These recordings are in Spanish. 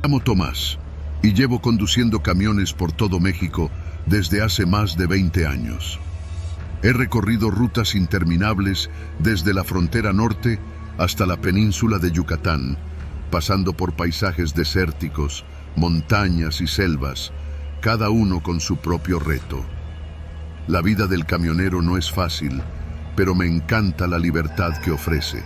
llamo Tomás y llevo conduciendo camiones por todo México desde hace más de 20 años. He recorrido rutas interminables desde la frontera norte hasta la península de Yucatán, pasando por paisajes desérticos, montañas y selvas, cada uno con su propio reto. La vida del camionero no es fácil, pero me encanta la libertad que ofrece.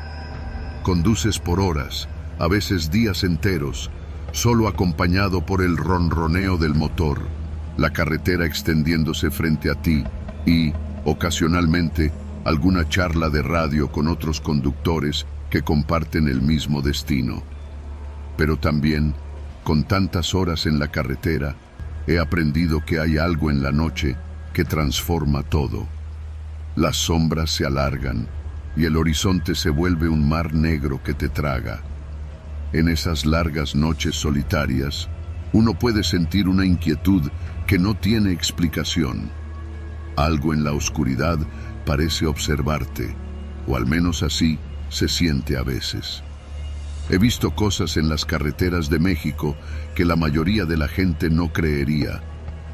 Conduces por horas, a veces días enteros, solo acompañado por el ronroneo del motor, la carretera extendiéndose frente a ti y, ocasionalmente, alguna charla de radio con otros conductores que comparten el mismo destino. Pero también, con tantas horas en la carretera, he aprendido que hay algo en la noche que transforma todo. Las sombras se alargan y el horizonte se vuelve un mar negro que te traga. En esas largas noches solitarias, uno puede sentir una inquietud que no tiene explicación. Algo en la oscuridad parece observarte, o al menos así se siente a veces. He visto cosas en las carreteras de México que la mayoría de la gente no creería,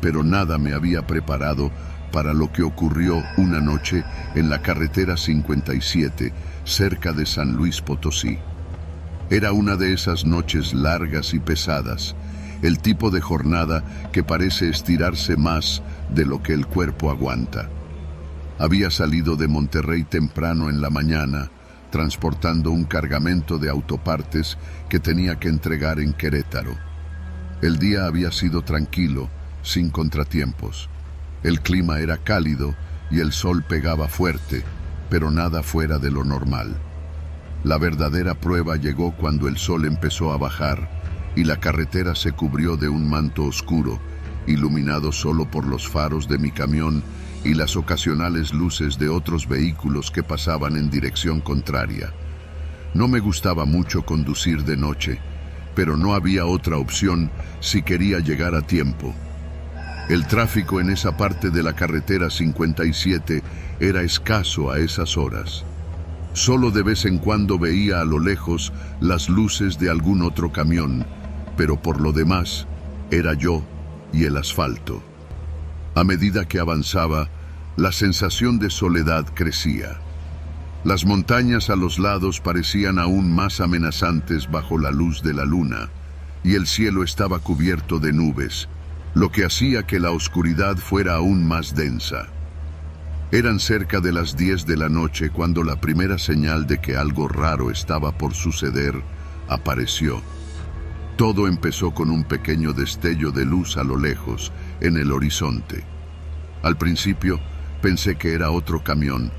pero nada me había preparado para lo que ocurrió una noche en la carretera 57, cerca de San Luis Potosí. Era una de esas noches largas y pesadas, el tipo de jornada que parece estirarse más de lo que el cuerpo aguanta. Había salido de Monterrey temprano en la mañana, transportando un cargamento de autopartes que tenía que entregar en Querétaro. El día había sido tranquilo, sin contratiempos. El clima era cálido y el sol pegaba fuerte, pero nada fuera de lo normal. La verdadera prueba llegó cuando el sol empezó a bajar y la carretera se cubrió de un manto oscuro, iluminado solo por los faros de mi camión y las ocasionales luces de otros vehículos que pasaban en dirección contraria. No me gustaba mucho conducir de noche, pero no había otra opción si quería llegar a tiempo. El tráfico en esa parte de la carretera 57 era escaso a esas horas. Solo de vez en cuando veía a lo lejos las luces de algún otro camión, pero por lo demás era yo y el asfalto. A medida que avanzaba, la sensación de soledad crecía. Las montañas a los lados parecían aún más amenazantes bajo la luz de la luna, y el cielo estaba cubierto de nubes, lo que hacía que la oscuridad fuera aún más densa. Eran cerca de las 10 de la noche cuando la primera señal de que algo raro estaba por suceder apareció. Todo empezó con un pequeño destello de luz a lo lejos, en el horizonte. Al principio, pensé que era otro camión,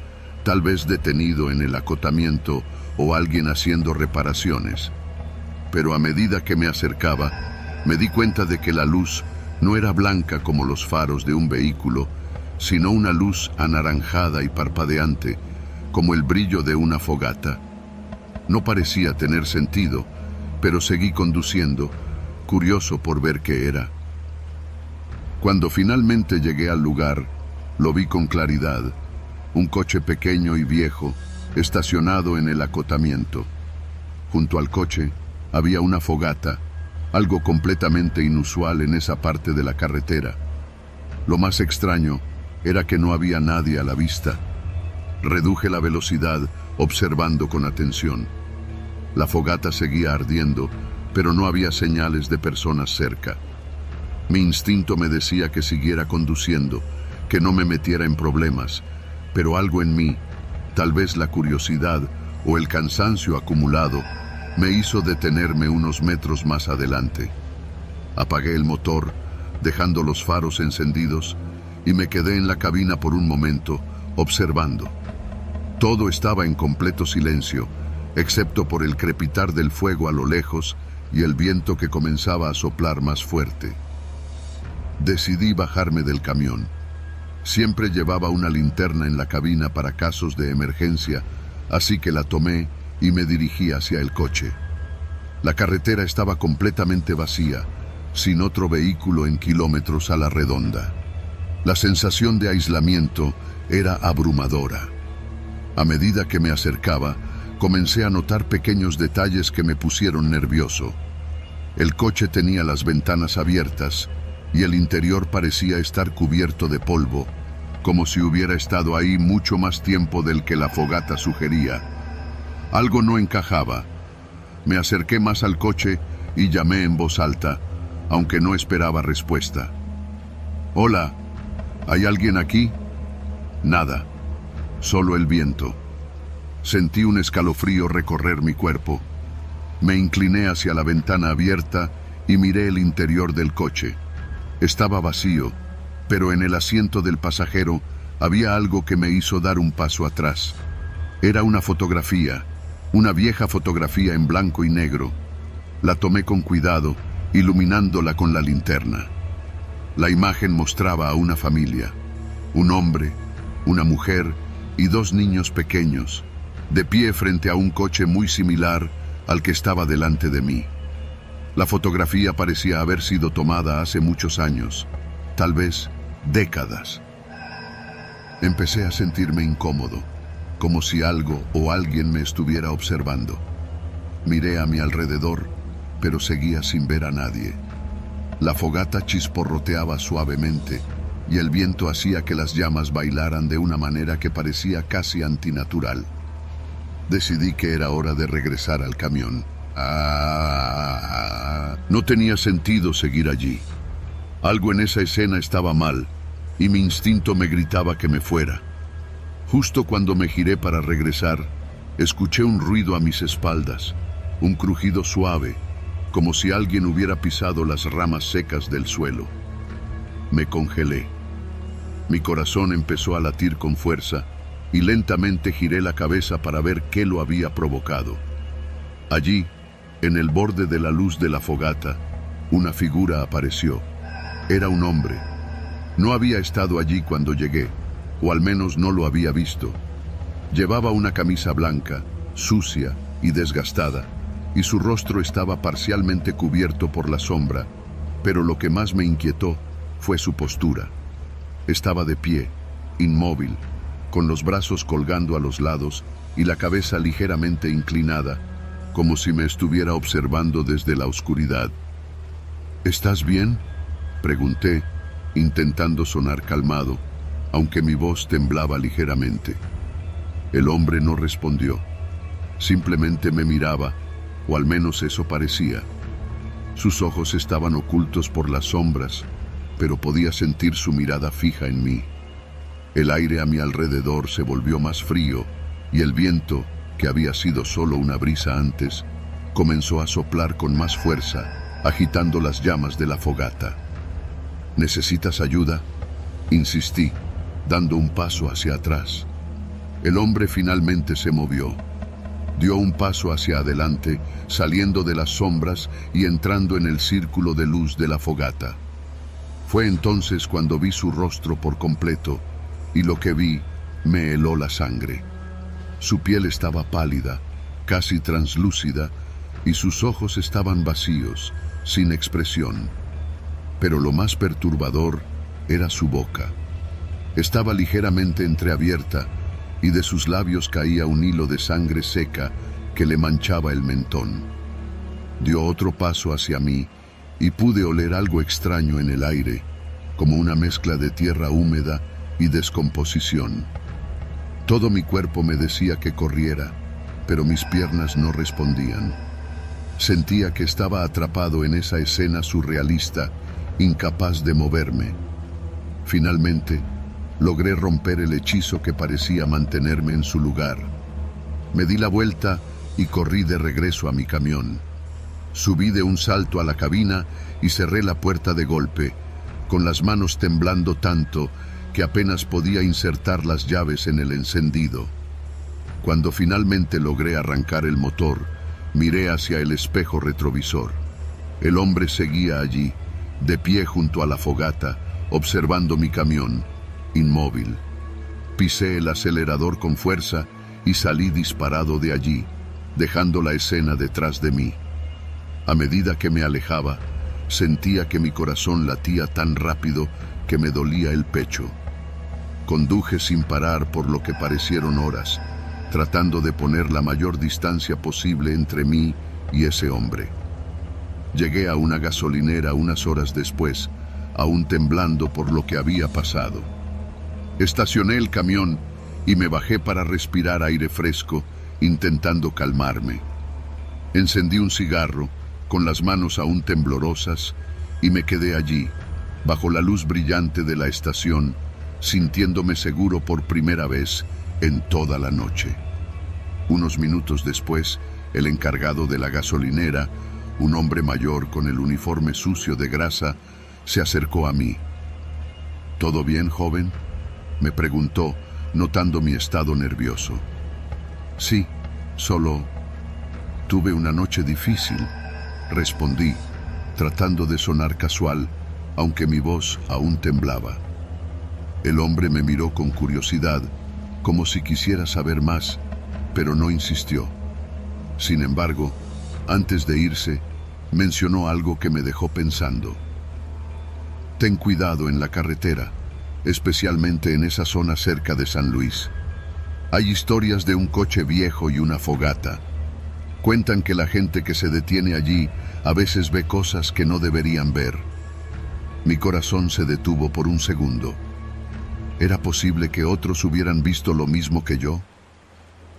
tal vez detenido en el acotamiento o alguien haciendo reparaciones. Pero a medida que me acercaba, me di cuenta de que la luz no era blanca como los faros de un vehículo, sino una luz anaranjada y parpadeante, como el brillo de una fogata. No parecía tener sentido, pero seguí conduciendo, curioso por ver qué era. Cuando finalmente llegué al lugar, lo vi con claridad, un coche pequeño y viejo, estacionado en el acotamiento. Junto al coche había una fogata, algo completamente inusual en esa parte de la carretera. Lo más extraño era que no había nadie a la vista. Reduje la velocidad, observando con atención. La fogata seguía ardiendo, pero no había señales de personas cerca. Mi instinto me decía que siguiera conduciendo, que no me metiera en problemas, pero algo en mí, tal vez la curiosidad o el cansancio acumulado, me hizo detenerme unos metros más adelante. Apagué el motor, dejando los faros encendidos, y me quedé en la cabina por un momento, observando. Todo estaba en completo silencio, excepto por el crepitar del fuego a lo lejos y el viento que comenzaba a soplar más fuerte. Decidí bajarme del camión. Siempre llevaba una linterna en la cabina para casos de emergencia, así que la tomé y me dirigí hacia el coche. La carretera estaba completamente vacía, sin otro vehículo en kilómetros a la redonda. La sensación de aislamiento era abrumadora. A medida que me acercaba, comencé a notar pequeños detalles que me pusieron nervioso. El coche tenía las ventanas abiertas y el interior parecía estar cubierto de polvo, como si hubiera estado ahí mucho más tiempo del que la fogata sugería. Algo no encajaba. Me acerqué más al coche y llamé en voz alta, aunque no esperaba respuesta. «Hola, ¿hay alguien aquí?» Nada, solo el viento. Sentí un escalofrío recorrer mi cuerpo. Me incliné hacia la ventana abierta y miré el interior del coche. Estaba vacío, pero en el asiento del pasajero había algo que me hizo dar un paso atrás. Era una fotografía, una vieja fotografía en blanco y negro. La tomé con cuidado, iluminándola con la linterna. La imagen mostraba a una familia, un hombre, una mujer y dos niños pequeños, de pie frente a un coche muy similar al que estaba delante de mí. La fotografía parecía haber sido tomada hace muchos años, tal vez décadas. Empecé a sentirme incómodo, como si algo o alguien me estuviera observando. Miré a mi alrededor, pero seguía sin ver a nadie. La fogata chisporroteaba suavemente y el viento hacía que las llamas bailaran de una manera que parecía casi antinatural. Decidí que era hora de regresar al camión. No tenía sentido seguir allí. Algo en esa escena estaba mal y mi instinto me gritaba que me fuera. Justo cuando me giré para regresar, escuché un ruido a mis espaldas, un crujido suave, como si alguien hubiera pisado las ramas secas del suelo. Me congelé. Mi corazón empezó a latir con fuerza y lentamente giré la cabeza para ver qué lo había provocado. Allí, en el borde de la luz de la fogata, una figura apareció. Era un hombre. No había estado allí cuando llegué, o al menos no lo había visto. Llevaba una camisa blanca, sucia y desgastada, y su rostro estaba parcialmente cubierto por la sombra, pero lo que más me inquietó fue su postura. Estaba de pie, inmóvil, con los brazos colgando a los lados y la cabeza ligeramente inclinada, como si me estuviera observando desde la oscuridad. «¿Estás bien?», pregunté, intentando sonar calmado, aunque mi voz temblaba ligeramente. El hombre no respondió. Simplemente me miraba, o al menos eso parecía. Sus ojos estaban ocultos por las sombras, pero podía sentir su mirada fija en mí. El aire a mi alrededor se volvió más frío y el viento, que había sido solo una brisa antes, comenzó a soplar con más fuerza, agitando las llamas de la fogata. «¿Necesitas ayuda?», insistí, dando un paso hacia atrás. El hombre finalmente se movió. Dio un paso hacia adelante, saliendo de las sombras y entrando en el círculo de luz de la fogata. Fue entonces cuando vi su rostro por completo, y lo que vi me heló la sangre. Su piel estaba pálida, casi translúcida, y sus ojos estaban vacíos, sin expresión. Pero lo más perturbador era su boca. Estaba ligeramente entreabierta, y de sus labios caía un hilo de sangre seca que le manchaba el mentón. Dio otro paso hacia mí, y pude oler algo extraño en el aire, como una mezcla de tierra húmeda y descomposición. Todo mi cuerpo me decía que corriera, pero mis piernas no respondían. Sentía que estaba atrapado en esa escena surrealista, incapaz de moverme. Finalmente, logré romper el hechizo que parecía mantenerme en su lugar. Me di la vuelta y corrí de regreso a mi camión. Subí de un salto a la cabina y cerré la puerta de golpe, con las manos temblando tanto que apenas podía insertar las llaves en el encendido. Cuando finalmente logré arrancar el motor, miré hacia el espejo retrovisor. El hombre seguía allí, de pie junto a la fogata, observando mi camión, inmóvil. Pisé el acelerador con fuerza y salí disparado de allí, dejando la escena detrás de mí. A medida que me alejaba, sentía que mi corazón latía tan rápido que me dolía el pecho. Conduje sin parar por lo que parecieron horas, tratando de poner la mayor distancia posible entre mí y ese hombre. Llegué a una gasolinera unas horas después, aún temblando por lo que había pasado. Estacioné el camión y me bajé para respirar aire fresco, intentando calmarme. Encendí un cigarro, con las manos aún temblorosas, y me quedé allí, bajo la luz brillante de la estación, sintiéndome seguro por primera vez en toda la noche. Unos minutos después, el encargado de la gasolinera, un hombre mayor con el uniforme sucio de grasa, se acercó a mí. ¿Todo bien, joven?, me preguntó, notando mi estado nervioso. Sí, solo tuve una noche difícil, respondí, tratando de sonar casual, aunque mi voz aún temblaba. El hombre me miró con curiosidad, como si quisiera saber más, pero no insistió. Sin embargo, antes de irse, mencionó algo que me dejó pensando. Ten cuidado en la carretera, especialmente en esa zona cerca de San Luis. Hay historias de un coche viejo y una fogata. Cuentan que la gente que se detiene allí a veces ve cosas que no deberían ver. Mi corazón se detuvo por un segundo. ¿Era posible que otros hubieran visto lo mismo que yo?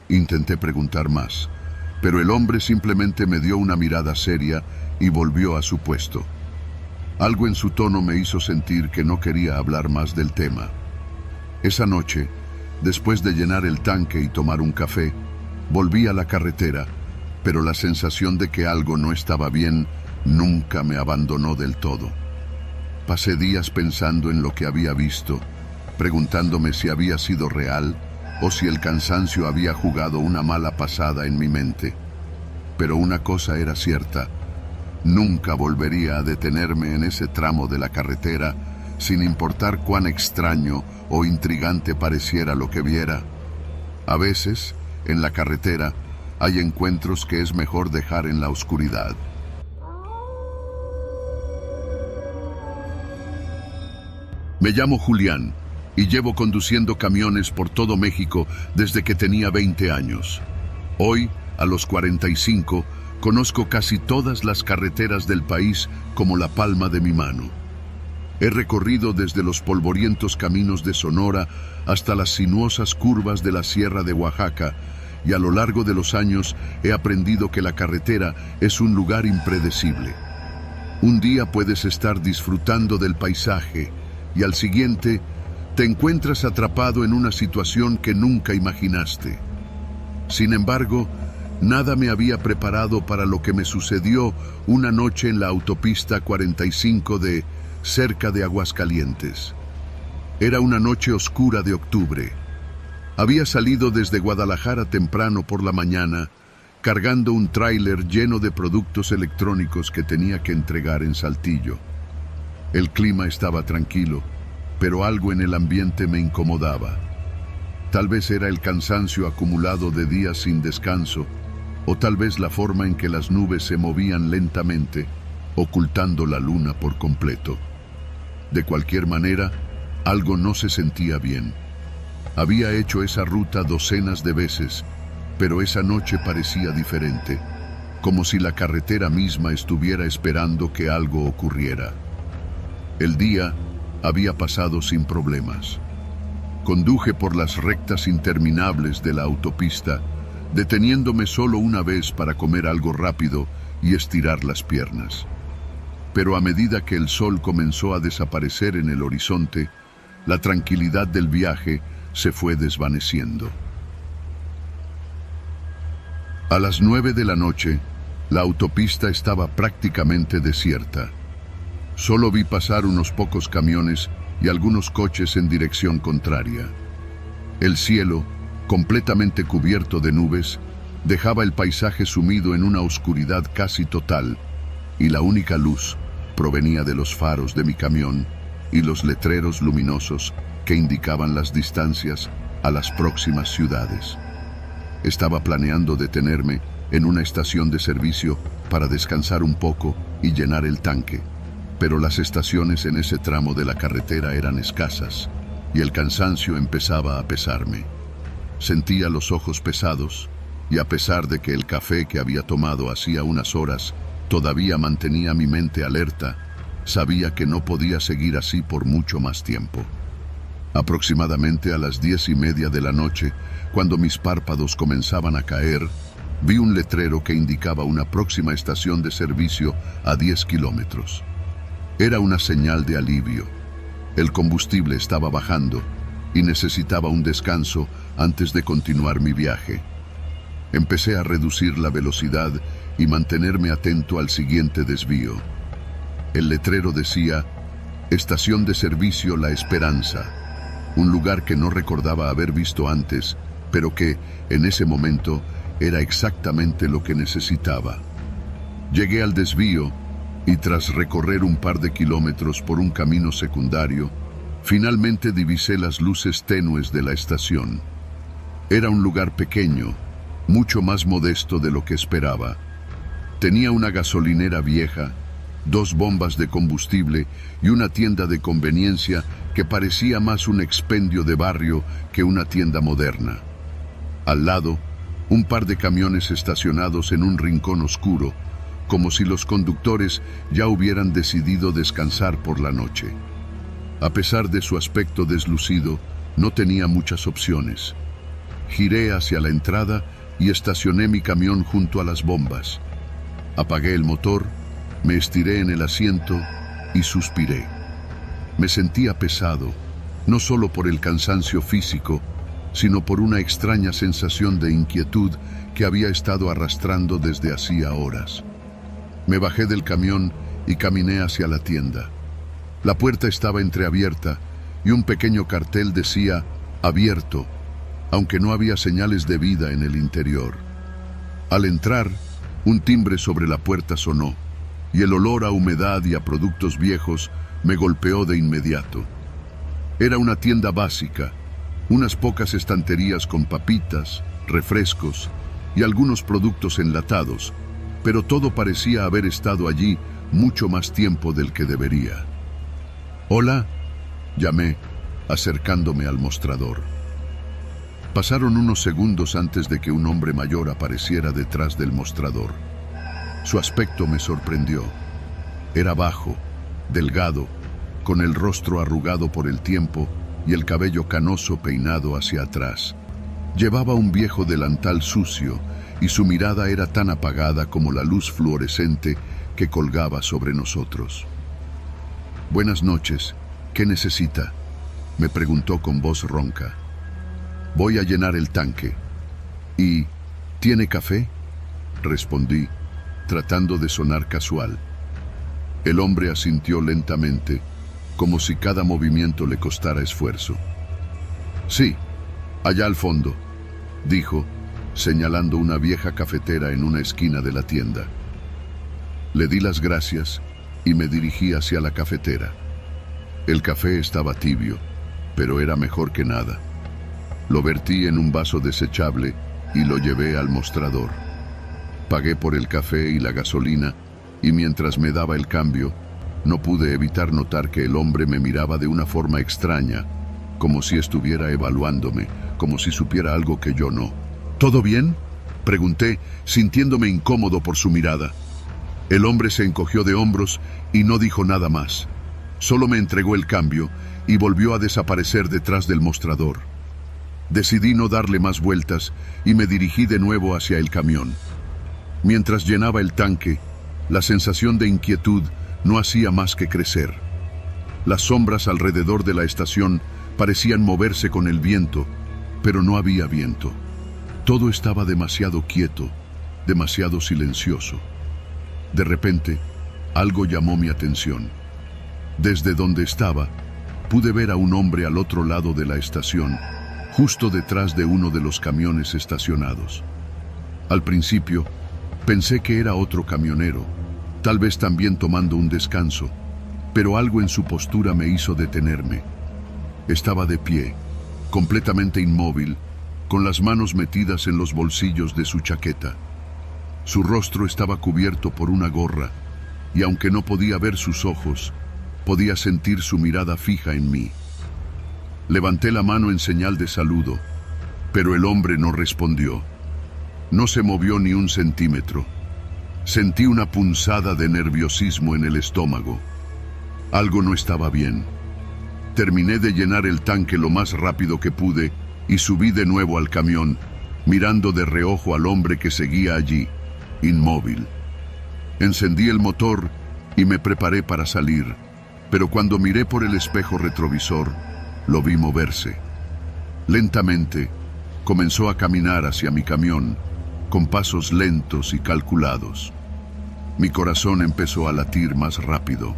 Intenté preguntar más, pero el hombre simplemente me dio una mirada seria y volvió a su puesto. Algo en su tono me hizo sentir que no quería hablar más del tema. Esa noche, después de llenar el tanque y tomar un café, volví a la carretera, pero la sensación de que algo no estaba bien nunca me abandonó del todo. Pasé días pensando en lo que había visto, preguntándome si había sido real o si el cansancio había jugado una mala pasada en mi mente. Pero una cosa era cierta: nunca volvería a detenerme en ese tramo de la carretera, sin importar cuán extraño o intrigante pareciera lo que viera. A veces, en la carretera, hay encuentros que es mejor dejar en la oscuridad. Me llamo Julián y llevo conduciendo camiones por todo México desde que tenía 20 años. Hoy, a los 45, conozco casi todas las carreteras del país como la palma de mi mano. He recorrido desde los polvorientos caminos de Sonora hasta las sinuosas curvas de la Sierra de Oaxaca, y a lo largo de los años he aprendido que la carretera es un lugar impredecible. Un día puedes estar disfrutando del paisaje y al siguiente te encuentras atrapado en una situación que nunca imaginaste. Sin embargo, nada me había preparado para lo que me sucedió una noche en la autopista 45 cerca de Aguascalientes. Era una noche oscura de octubre. Había salido desde Guadalajara temprano por la mañana, cargando un tráiler lleno de productos electrónicos que tenía que entregar en Saltillo. El clima estaba tranquilo, pero algo en el ambiente me incomodaba. Tal vez era el cansancio acumulado de días sin descanso, o tal vez la forma en que las nubes se movían lentamente, ocultando la luna por completo. De cualquier manera, algo no se sentía bien. Había hecho esa ruta docenas de veces, pero esa noche parecía diferente, como si la carretera misma estuviera esperando que algo ocurriera. El día había pasado sin problemas. Conduje por las rectas interminables de la autopista, deteniéndome solo una vez para comer algo rápido y estirar las piernas. Pero a medida que el sol comenzó a desaparecer en el horizonte, la tranquilidad del viaje se fue desvaneciendo. A las 9 de la noche, la autopista estaba prácticamente desierta. Solo vi pasar unos pocos camiones y algunos coches en dirección contraria. El cielo, completamente cubierto de nubes, dejaba el paisaje sumido en una oscuridad casi total, y la única luz provenía de los faros de mi camión y los letreros luminosos que indicaban las distancias a las próximas ciudades. Estaba planeando detenerme en una estación de servicio para descansar un poco y llenar el tanque, pero las estaciones en ese tramo de la carretera eran escasas y el cansancio empezaba a pesarme. Sentía los ojos pesados y, a pesar de que el café que había tomado hacía unas horas Todavía mantenía mi mente alerta. Sabía que no podía seguir así por mucho más tiempo. Aproximadamente a las 10:30 de la noche, cuando mis párpados comenzaban a caer, vi un letrero que indicaba una próxima estación de servicio a 10 kilómetros. Era una señal de alivio. El combustible estaba bajando y necesitaba un descanso antes de continuar mi viaje. Empecé a reducir la velocidad y mantenerme atento al siguiente desvío. El letrero decía: Estación de servicio La Esperanza, un lugar que no recordaba haber visto antes, pero que, en ese momento, era exactamente lo que necesitaba. Llegué al desvío y tras recorrer un par de kilómetros por un camino secundario, finalmente divisé las luces tenues de la estación. Era un lugar pequeño, mucho más modesto de lo que esperaba. Tenía una gasolinera vieja, 2 bombas de combustible y una tienda de conveniencia que parecía más un expendio de barrio que una tienda moderna. Al lado, un par de camiones estacionados en un rincón oscuro, como si los conductores ya hubieran decidido descansar por la noche. A pesar de su aspecto deslucido, no tenía muchas opciones. Giré hacia la entrada y estacioné mi camión junto a las bombas. Apagué el motor, me estiré en el asiento y suspiré. Me sentía pesado, no solo por el cansancio físico, sino por una extraña sensación de inquietud que había estado arrastrando desde hacía horas. Me bajé del camión y caminé hacia la tienda. La puerta estaba entreabierta y un pequeño cartel decía «Abierto», aunque no había señales de vida en el interior. Al entrar, un timbre sobre la puerta sonó, y el olor a humedad y a productos viejos me golpeó de inmediato. Era una tienda básica, unas pocas estanterías con papitas, refrescos y algunos productos enlatados, pero todo parecía haber estado allí mucho más tiempo del que debería. «Hola», llamé, acercándome al mostrador. Pasaron unos segundos antes de que un hombre mayor apareciera detrás del mostrador. Su aspecto me sorprendió. Era bajo, delgado, con el rostro arrugado por el tiempo y el cabello canoso peinado hacia atrás. Llevaba un viejo delantal sucio y su mirada era tan apagada como la luz fluorescente que colgaba sobre nosotros. «Buenas noches. ¿Qué necesita?», me preguntó con voz ronca. «Voy a llenar el tanque». «¿Y tiene café?», respondí, tratando de sonar casual. El hombre asintió lentamente, como si cada movimiento le costara esfuerzo. «Sí, allá al fondo», dijo, señalando una vieja cafetera en una esquina de la tienda. Le di las gracias y me dirigí hacia la cafetera. El café estaba tibio, pero era mejor que nada. Lo vertí en un vaso desechable y lo llevé al mostrador. Pagué por el café y la gasolina, y mientras me daba el cambio, no pude evitar notar que el hombre me miraba de una forma extraña, como si estuviera evaluándome, como si supiera algo que yo no. «¿Todo bien?», pregunté, sintiéndome incómodo por su mirada. El hombre se encogió de hombros y no dijo nada más. Solo me entregó el cambio y volvió a desaparecer detrás del mostrador. Decidí no darle más vueltas y me dirigí de nuevo hacia el camión. Mientras llenaba el tanque, la sensación de inquietud no hacía más que crecer. Las sombras alrededor de la estación parecían moverse con el viento, pero no había viento. Todo estaba demasiado quieto, demasiado silencioso. De repente, algo llamó mi atención. Desde donde estaba, pude ver a un hombre al otro lado de la estación, justo detrás de uno de los camiones estacionados. Al principio, pensé que era otro camionero, tal vez también tomando un descanso, pero algo en su postura me hizo detenerme. Estaba de pie, completamente inmóvil, con las manos metidas en los bolsillos de su chaqueta. Su rostro estaba cubierto por una gorra, y aunque no podía ver sus ojos, podía sentir su mirada fija en mí. Levanté la mano en señal de saludo, pero el hombre no respondió. No se movió ni un centímetro. Sentí una punzada de nerviosismo en el estómago. Algo no estaba bien. Terminé de llenar el tanque lo más rápido que pude y subí de nuevo al camión, mirando de reojo al hombre que seguía allí, inmóvil. Encendí el motor y me preparé para salir, pero cuando miré por el espejo retrovisor, lo vi moverse. Lentamente, comenzó a caminar hacia mi camión, con pasos lentos y calculados. Mi corazón empezó a latir más rápido.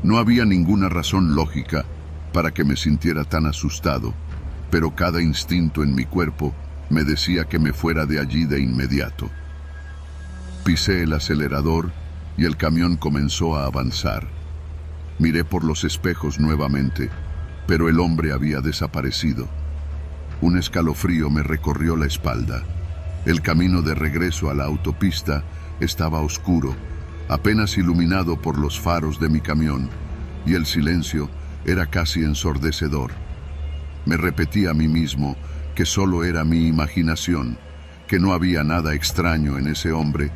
No había ninguna razón lógica para que me sintiera tan asustado, pero cada instinto en mi cuerpo me decía que me fuera de allí de inmediato. Pisé el acelerador y el camión comenzó a avanzar. Miré por los espejos nuevamente, pero el hombre había desaparecido. Un escalofrío me recorrió la espalda. El camino de regreso a la autopista estaba oscuro, apenas iluminado por los faros de mi camión, y el silencio era casi ensordecedor. Me repetí a mí mismo que solo era mi imaginación, que no había nada extraño en ese hombre,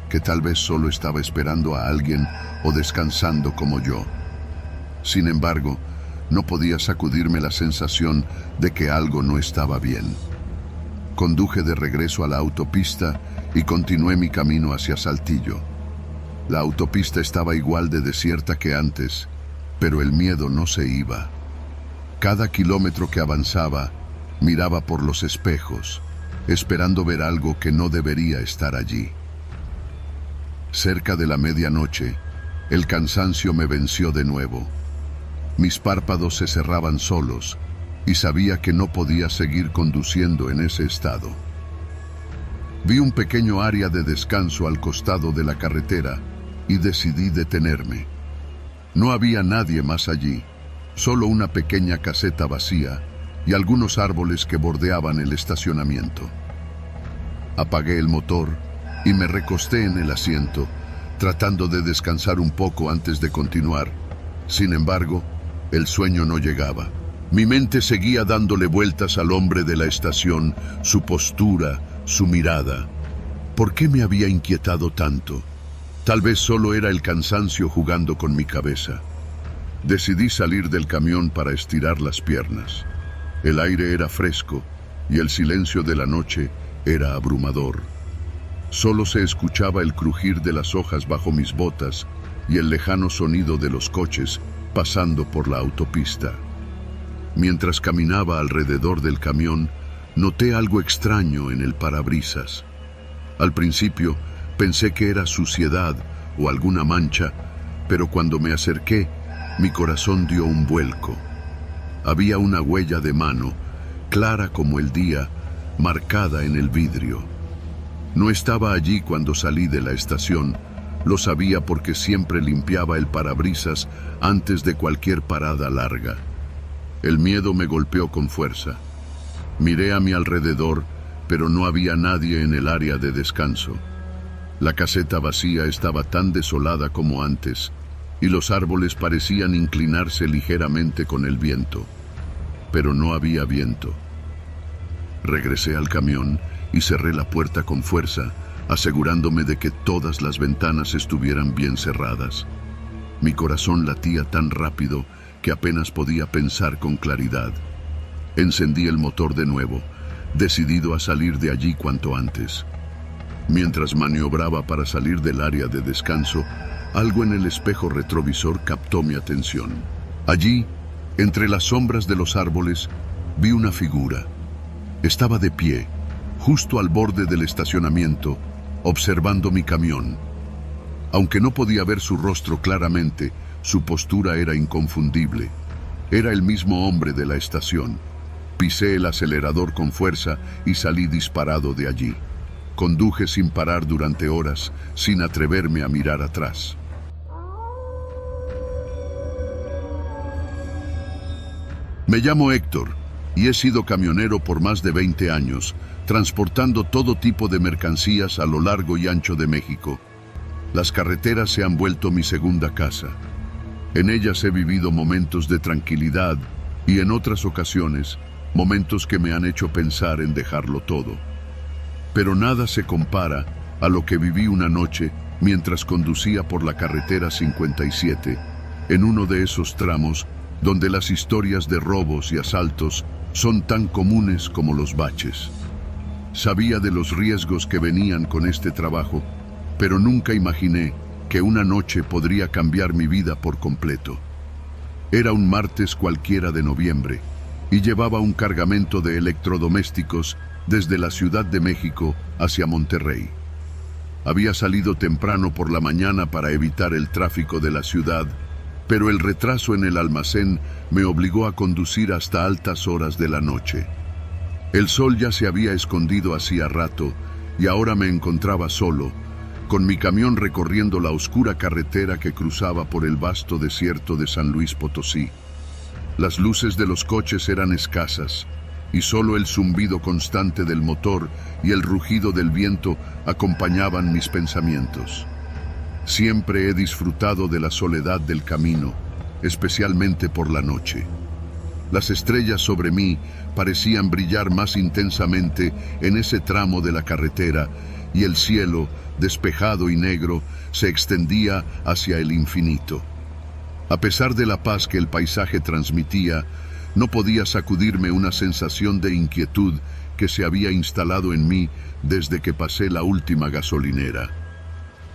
que tal vez solo estaba esperando a alguien o descansando como yo. Sin embargo, no podía sacudirme la sensación de que algo no estaba bien. Conduje de regreso a la autopista y continué mi camino hacia Saltillo. La autopista estaba igual de desierta que antes, pero el miedo no se iba. Cada kilómetro que avanzaba, miraba por los espejos, esperando ver algo que no debería estar allí. Cerca de la medianoche, el cansancio me venció de nuevo. Mis párpados se cerraban solos y sabía que no podía seguir conduciendo en ese estado. Vi un pequeño área de descanso al costado de la carretera y decidí detenerme. No había nadie más allí, solo una pequeña caseta vacía y algunos árboles que bordeaban el estacionamiento. Apagué el motor y me recosté en el asiento, tratando de descansar un poco antes de continuar. Sin embargo, el sueño no llegaba. Mi mente seguía dándole vueltas al hombre de la estación, su postura, su mirada. ¿Por qué me había inquietado tanto? Tal vez solo era el cansancio jugando con mi cabeza. Decidí salir del camión para estirar las piernas. El aire era fresco y el silencio de la noche era abrumador. Solo se escuchaba el crujir de las hojas bajo mis botas y el lejano sonido de los coches pasando por la autopista. Mientras caminaba alrededor del camión, noté algo extraño en el parabrisas. Al principio, pensé que era suciedad o alguna mancha, pero cuando me acerqué, mi corazón dio un vuelco. Había una huella de mano, clara como el día, marcada en el vidrio. No estaba allí cuando salí de la estación. Lo sabía porque siempre limpiaba el parabrisas antes de cualquier parada larga. El miedo me golpeó con fuerza. Miré a mi alrededor, pero no había nadie en el área de descanso. La caseta vacía estaba tan desolada como antes, y los árboles parecían inclinarse ligeramente con el viento. Pero no había viento. Regresé al camión y cerré la puerta con fuerza, asegurándome de que todas las ventanas estuvieran bien cerradas. Mi corazón latía tan rápido que apenas podía pensar con claridad. Encendí el motor de nuevo, decidido a salir de allí cuanto antes. Mientras maniobraba para salir del área de descanso, algo en el espejo retrovisor captó mi atención. Allí, entre las sombras de los árboles, vi una figura. Estaba de pie, justo al borde del estacionamiento, observando mi camión. Aunque no podía ver su rostro claramente, su postura era inconfundible. Era el mismo hombre de la estación. Pisé el acelerador con fuerza y salí disparado de allí. Conduje sin parar durante horas, sin atreverme a mirar atrás. Me llamo Héctor y he sido camionero por más de 20 años, transportando todo tipo de mercancías a lo largo y ancho de México. Las carreteras se han vuelto mi segunda casa. En ellas he vivido momentos de tranquilidad y en otras ocasiones, momentos que me han hecho pensar en dejarlo todo. Pero nada se compara a lo que viví una noche mientras conducía por la carretera 57, en uno de esos tramos donde las historias de robos y asaltos son tan comunes como los baches. Sabía de los riesgos que venían con este trabajo, pero nunca imaginé que una noche podría cambiar mi vida por completo. Era un martes cualquiera de noviembre y llevaba un cargamento de electrodomésticos desde la Ciudad de México hacia Monterrey. Había salido temprano por la mañana para evitar el tráfico de la ciudad, pero el retraso en el almacén me obligó a conducir hasta altas horas de la noche. El sol ya se había escondido hacía rato y ahora me encontraba solo, con mi camión recorriendo la oscura carretera que cruzaba por el vasto desierto de San Luis Potosí. Las luces de los coches eran escasas y solo el zumbido constante del motor y el rugido del viento acompañaban mis pensamientos. Siempre he disfrutado de la soledad del camino, especialmente por la noche. Las estrellas sobre mí parecían brillar más intensamente en ese tramo de la carretera y el cielo, despejado y negro, se extendía hacia el infinito. A pesar de la paz que el paisaje transmitía, no podía sacudirme una sensación de inquietud que se había instalado en mí desde que pasé la última gasolinera.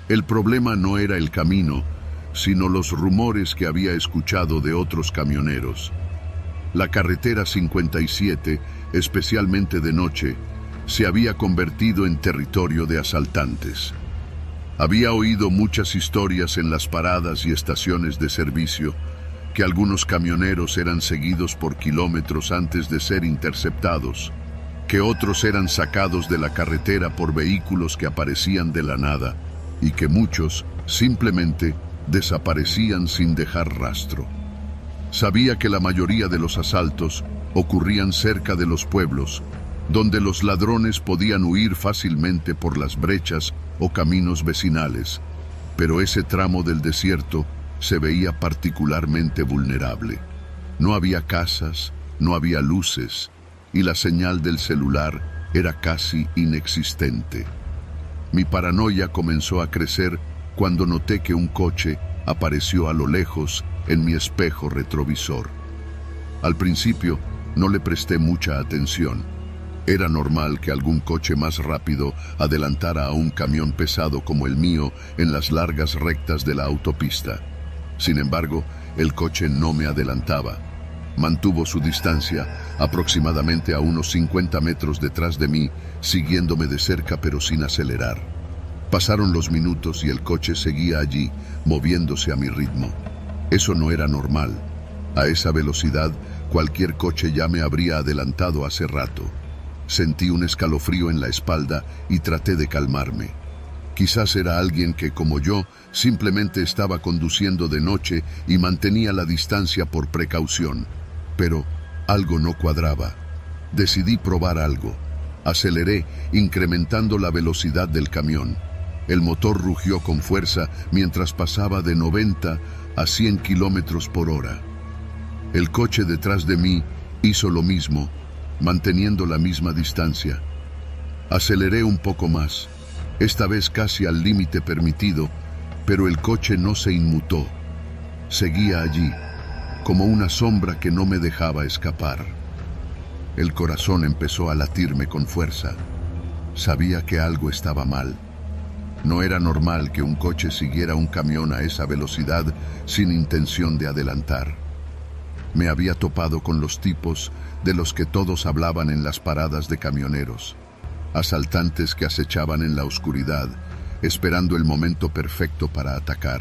El problema no era el camino, sino los rumores que había escuchado de otros camioneros. La carretera 57, especialmente de noche, se había convertido en territorio de asaltantes. Había oído muchas historias en las paradas y estaciones de servicio, que algunos camioneros eran seguidos por kilómetros antes de ser interceptados, que otros eran sacados de la carretera por vehículos que aparecían de la nada, y que muchos simplemente desaparecían sin dejar rastro. Sabía que la mayoría de los asaltos ocurrían cerca de los pueblos, donde los ladrones podían huir fácilmente por las brechas o caminos vecinales, pero ese tramo del desierto se veía particularmente vulnerable. No había casas, no había luces, y la señal del celular era casi inexistente. Mi paranoia comenzó a crecer cuando noté que un coche apareció a lo lejos en mi espejo retrovisor. Al principio no le presté mucha atención. Era normal que algún coche más rápido adelantara a un camión pesado como el mío en las largas rectas de la autopista. Sin embargo, el coche no me adelantaba. Mantuvo su distancia, aproximadamente a unos 50 metros detrás de mí, siguiéndome de cerca pero sin acelerar. Pasaron los minutos y el coche seguía allí, moviéndose a mi ritmo. Eso no era normal. A esa velocidad, cualquier coche ya me habría adelantado hace rato. Sentí un escalofrío en la espalda y traté de calmarme. Quizás era alguien que, como yo, simplemente estaba conduciendo de noche y mantenía la distancia por precaución. Pero algo no cuadraba. Decidí probar algo. Aceleré, incrementando la velocidad del camión. El motor rugió con fuerza mientras pasaba de 90 a 100 kilómetros por hora. El coche detrás de mí hizo lo mismo, manteniendo la misma distancia. Aceleré un poco más, esta vez casi al límite permitido, pero el coche no se inmutó. Seguía allí, como una sombra que no me dejaba escapar. El corazón empezó a latirme con fuerza. Sabía que algo estaba mal. No era normal que un coche siguiera un camión a esa velocidad sin intención de adelantar. Me había topado con los tipos de los que todos hablaban en las paradas de camioneros. Asaltantes que acechaban en la oscuridad, esperando el momento perfecto para atacar.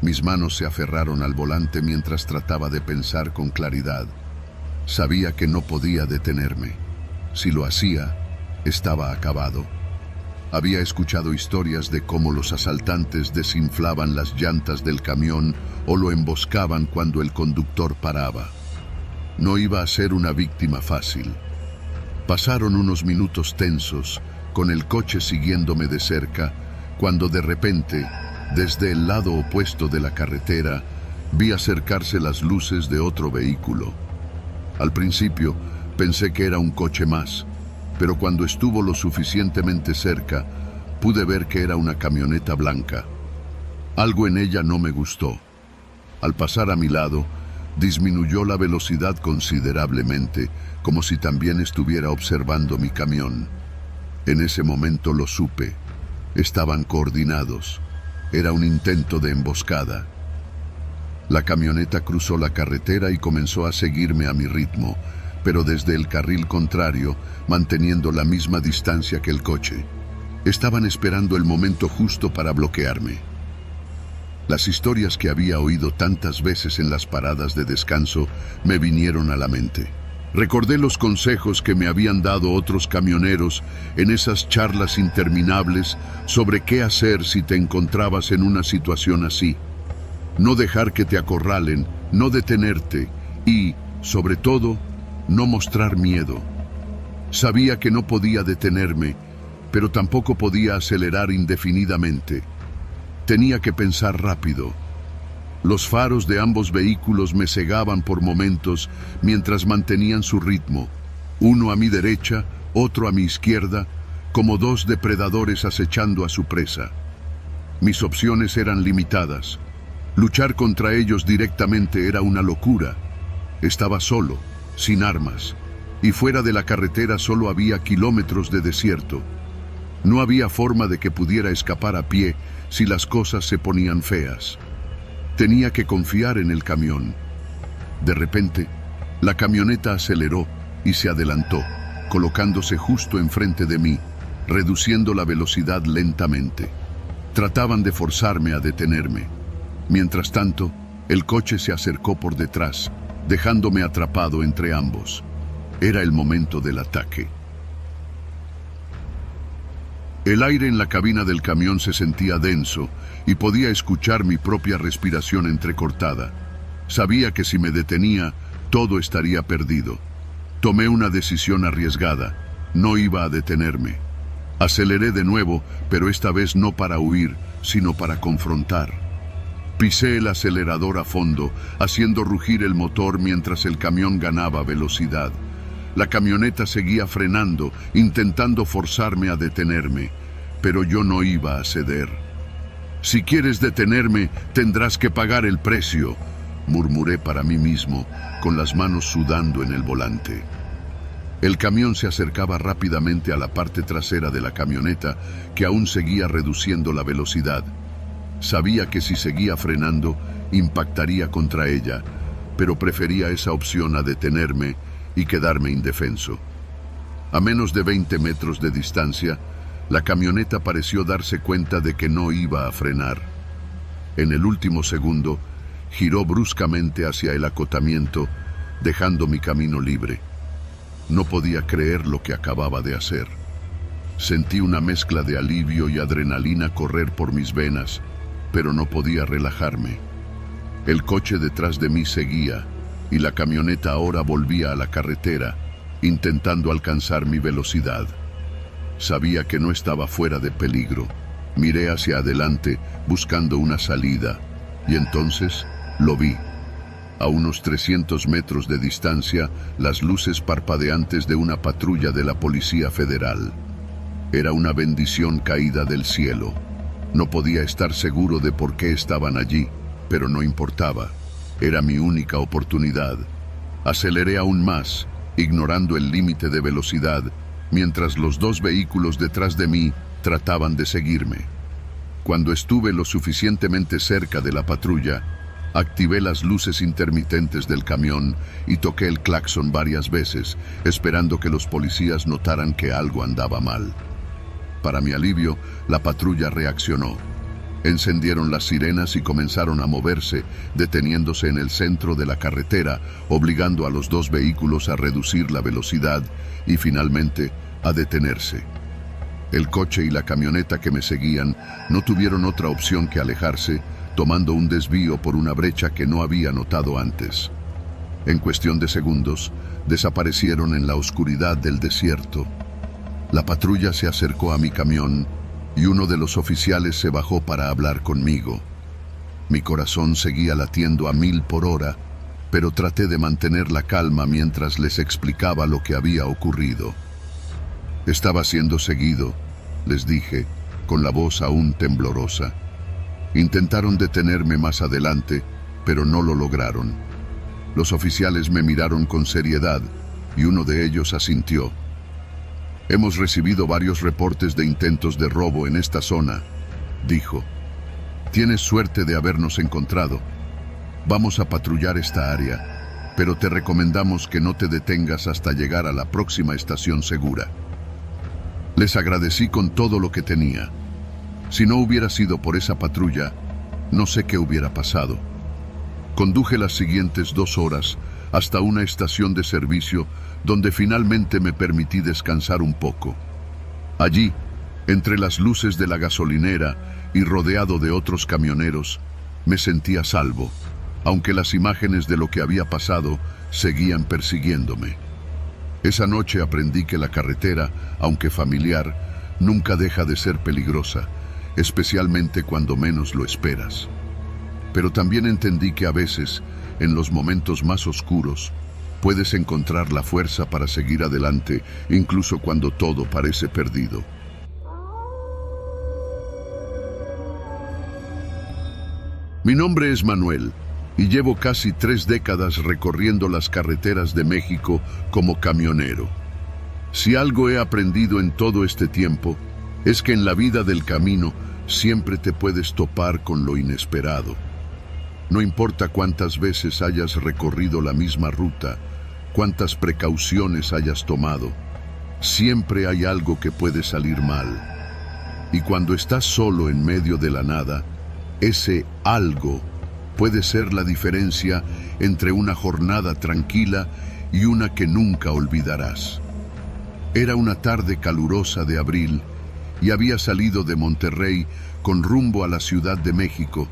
Mis manos se aferraron al volante mientras trataba de pensar con claridad. Sabía que no podía detenerme. Si lo hacía, estaba acabado. Había escuchado historias de cómo los asaltantes desinflaban las llantas del camión o lo emboscaban cuando el conductor paraba. No iba a ser una víctima fácil. Pasaron unos minutos tensos, con el coche siguiéndome de cerca, cuando de repente, desde el lado opuesto de la carretera, vi acercarse las luces de otro vehículo. Al principio, pensé que era un coche más, pero cuando estuvo lo suficientemente cerca, pude ver que era una camioneta blanca. Algo en ella no me gustó. Al pasar a mi lado, disminuyó la velocidad considerablemente, como si también estuviera observando mi camión. En ese momento lo supe. Estaban coordinados. Era un intento de emboscada. La camioneta cruzó la carretera y comenzó a seguirme a mi ritmo, pero desde el carril contrario, manteniendo la misma distancia que el coche. Estaban esperando el momento justo para bloquearme. Las historias que había oído tantas veces en las paradas de descanso me vinieron a la mente. Recordé los consejos que me habían dado otros camioneros en esas charlas interminables sobre qué hacer si te encontrabas en una situación así. No dejar que te acorralen, no detenerte y, sobre todo, no mostrar miedo. Sabía que no podía detenerme, pero tampoco podía acelerar indefinidamente. Tenía que pensar rápido. Los faros de ambos vehículos me cegaban por momentos mientras mantenían su ritmo, uno a mi derecha, otro a mi izquierda, como dos depredadores acechando a su presa. Mis opciones eran limitadas. Luchar contra ellos directamente era una locura. Estaba solo, sin armas, y fuera de la carretera solo había kilómetros de desierto. No había forma de que pudiera escapar a pie si las cosas se ponían feas. Tenía que confiar en el camión. De repente, la camioneta aceleró y se adelantó, colocándose justo enfrente de mí, reduciendo la velocidad lentamente. Trataban de forzarme a detenerme. Mientras tanto, el coche se acercó por detrás, dejándome atrapado entre ambos. Era el momento del ataque. El aire en la cabina del camión se sentía denso y podía escuchar mi propia respiración entrecortada. Sabía que si me detenía, todo estaría perdido. Tomé una decisión arriesgada. No iba a detenerme. Aceleré de nuevo, pero esta vez no para huir, sino para confrontar. Pisé el acelerador a fondo, haciendo rugir el motor mientras el camión ganaba velocidad. La camioneta seguía frenando, intentando forzarme a detenerme, pero yo no iba a ceder. «Si quieres detenerme, tendrás que pagar el precio», murmuré para mí mismo, con las manos sudando en el volante. El camión se acercaba rápidamente a la parte trasera de la camioneta, que aún seguía reduciendo la velocidad. Sabía que si seguía frenando, impactaría contra ella, pero prefería esa opción a detenerme y quedarme indefenso. A menos de 20 metros de distancia, la camioneta pareció darse cuenta de que no iba a frenar. En el último segundo, giró bruscamente hacia el acotamiento, dejando mi camino libre. No podía creer lo que acababa de hacer. Sentí una mezcla de alivio y adrenalina correr por mis venas, pero no podía relajarme. El coche detrás de mí seguía, y la camioneta ahora volvía a la carretera, intentando alcanzar mi velocidad. Sabía que no estaba fuera de peligro. Miré hacia adelante, buscando una salida, y entonces lo vi. A unos 300 metros de distancia, las luces parpadeantes de una patrulla de la Policía Federal. Era una bendición caída del cielo. No podía estar seguro de por qué estaban allí, pero no importaba. Era mi única oportunidad. Aceleré aún más, ignorando el límite de velocidad, mientras los dos vehículos detrás de mí trataban de seguirme. Cuando estuve lo suficientemente cerca de la patrulla, activé las luces intermitentes del camión y toqué el claxon varias veces, esperando que los policías notaran que algo andaba mal. Para mi alivio, la patrulla reaccionó. Encendieron las sirenas y comenzaron a moverse, deteniéndose en el centro de la carretera, obligando a los dos vehículos a reducir la velocidad y, finalmente, a detenerse. El coche y la camioneta que me seguían no tuvieron otra opción que alejarse, tomando un desvío por una brecha que no había notado antes. En cuestión de segundos, desaparecieron en la oscuridad del desierto. La patrulla se acercó a mi camión y uno de los oficiales se bajó para hablar conmigo. Mi corazón seguía latiendo a 1000 por hora, pero traté de mantener la calma mientras les explicaba lo que había ocurrido. Estaba siendo seguido, les dije, con la voz aún temblorosa. Intentaron detenerme más adelante, pero no lo lograron. Los oficiales me miraron con seriedad y uno de ellos asintió. «Hemos recibido varios reportes de intentos de robo en esta zona», dijo. «Tienes suerte de habernos encontrado. Vamos a patrullar esta área, pero te recomendamos que no te detengas hasta llegar a la próxima estación segura». Les agradecí con todo lo que tenía. Si no hubiera sido por esa patrulla, no sé qué hubiera pasado. Conduje las siguientes 2 horas hasta una estación de servicio donde finalmente me permití descansar un poco. Allí, entre las luces de la gasolinera y rodeado de otros camioneros, me sentí a salvo, aunque las imágenes de lo que había pasado seguían persiguiéndome. Esa noche aprendí que la carretera, aunque familiar, nunca deja de ser peligrosa, especialmente cuando menos lo esperas. Pero también entendí que a veces, en los momentos más oscuros, puedes encontrar la fuerza para seguir adelante, incluso cuando todo parece perdido. Mi nombre es Manuel y llevo casi 3 décadas recorriendo las carreteras de México como camionero. Si algo he aprendido en todo este tiempo, es que en la vida del camino siempre te puedes topar con lo inesperado. No importa cuántas veces hayas recorrido la misma ruta, cuántas precauciones hayas tomado, siempre hay algo que puede salir mal. Y cuando estás solo en medio de la nada, ese algo puede ser la diferencia entre una jornada tranquila y una que nunca olvidarás. Era una tarde calurosa de abril y había salido de Monterrey con rumbo a la Ciudad de México,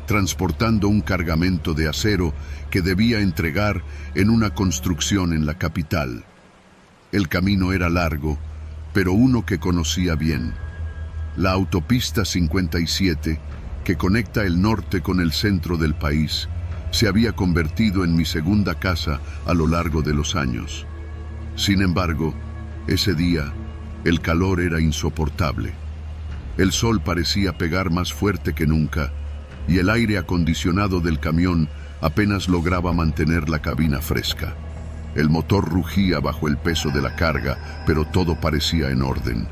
transportando un cargamento de acero que debía entregar en una construcción en la capital. El camino era largo, pero uno que conocía bien. La autopista 57, que conecta el norte con el centro del país, se había convertido en mi segunda casa a lo largo de los años. Sin embargo, ese día, el calor era insoportable. El sol parecía pegar más fuerte que nunca, y el aire acondicionado del camión apenas lograba mantener la cabina fresca. El motor rugía bajo el peso de la carga, pero todo parecía en orden.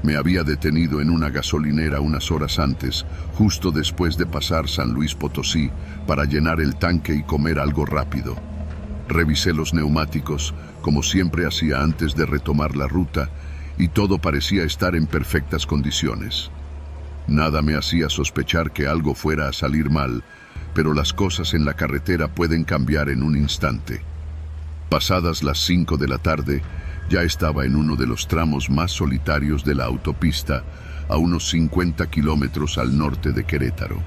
Me había detenido en una gasolinera unas horas antes, justo después de pasar San Luis Potosí, para llenar el tanque y comer algo rápido. Revisé los neumáticos, como siempre hacía antes de retomar la ruta, y todo parecía estar en perfectas condiciones. Nada me hacía sospechar que algo fuera a salir mal, pero las cosas en la carretera pueden cambiar en un instante. Pasadas las 5 de la tarde, ya estaba en uno de los tramos más solitarios de la autopista, a unos 50 kilómetros al norte de Querétaro.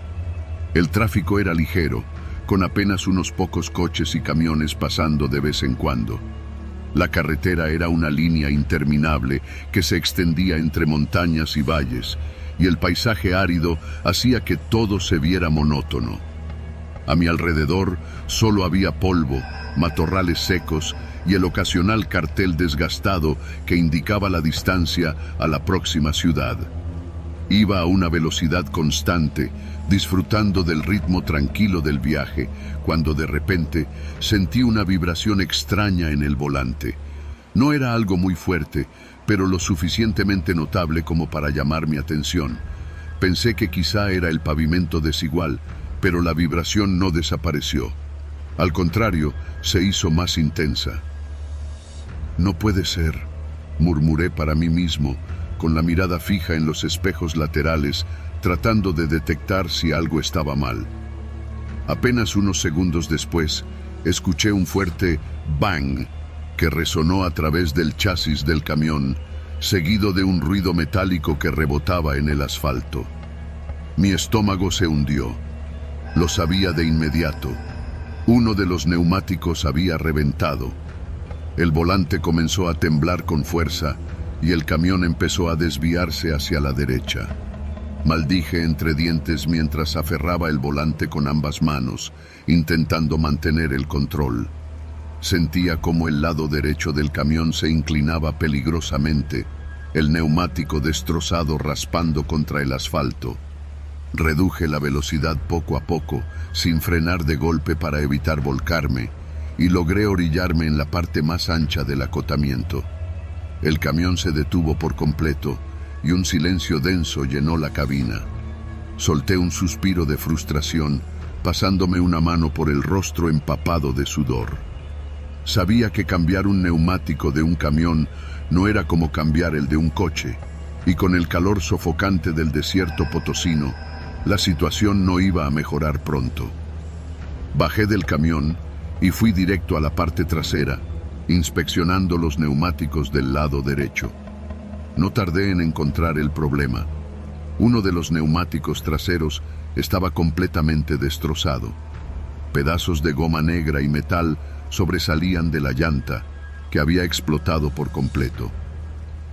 El tráfico era ligero, con apenas unos pocos coches y camiones pasando de vez en cuando. La carretera era una línea interminable que se extendía entre montañas y valles, y el paisaje árido hacía que todo se viera monótono. A mi alrededor solo había polvo, matorrales secos y el ocasional cartel desgastado que indicaba la distancia a la próxima ciudad. Iba a una velocidad constante, disfrutando del ritmo tranquilo del viaje, cuando de repente sentí una vibración extraña en el volante. No era algo muy fuerte, pero lo suficientemente notable como para llamar mi atención. Pensé que quizá era el pavimento desigual, pero la vibración no desapareció. Al contrario, se hizo más intensa. «No puede ser», murmuré para mí mismo, con la mirada fija en los espejos laterales, tratando de detectar si algo estaba mal. Apenas unos segundos después, escuché un fuerte bang que resonó a través del chasis del camión, seguido de un ruido metálico que rebotaba en el asfalto. Mi estómago se hundió. Lo sabía de inmediato. Uno de los neumáticos había reventado. El volante comenzó a temblar con fuerza y el camión empezó a desviarse hacia la derecha. Maldije entre dientes mientras aferraba el volante con ambas manos, intentando mantener el control. Sentía como el lado derecho del camión se inclinaba peligrosamente el neumático destrozado raspando contra el asfalto. Reduje la velocidad poco a poco, sin frenar de golpe para evitar volcarme, y logré orillarme en la parte más ancha del acotamiento. El camión se detuvo por completo y un silencio denso llenó la cabina. Solté un suspiro de frustración, pasándome una mano por el rostro empapado de sudor. Sabía que cambiar un neumático de un camión no era como cambiar el de un coche, y con el calor sofocante del desierto potosino, la situación no iba a mejorar pronto. Bajé del camión y fui directo a la parte trasera, inspeccionando los neumáticos del lado derecho. No tardé en encontrar el problema. Uno de los neumáticos traseros estaba completamente destrozado. Pedazos de goma negra y metal sobresalían de la llanta, que había explotado por completo.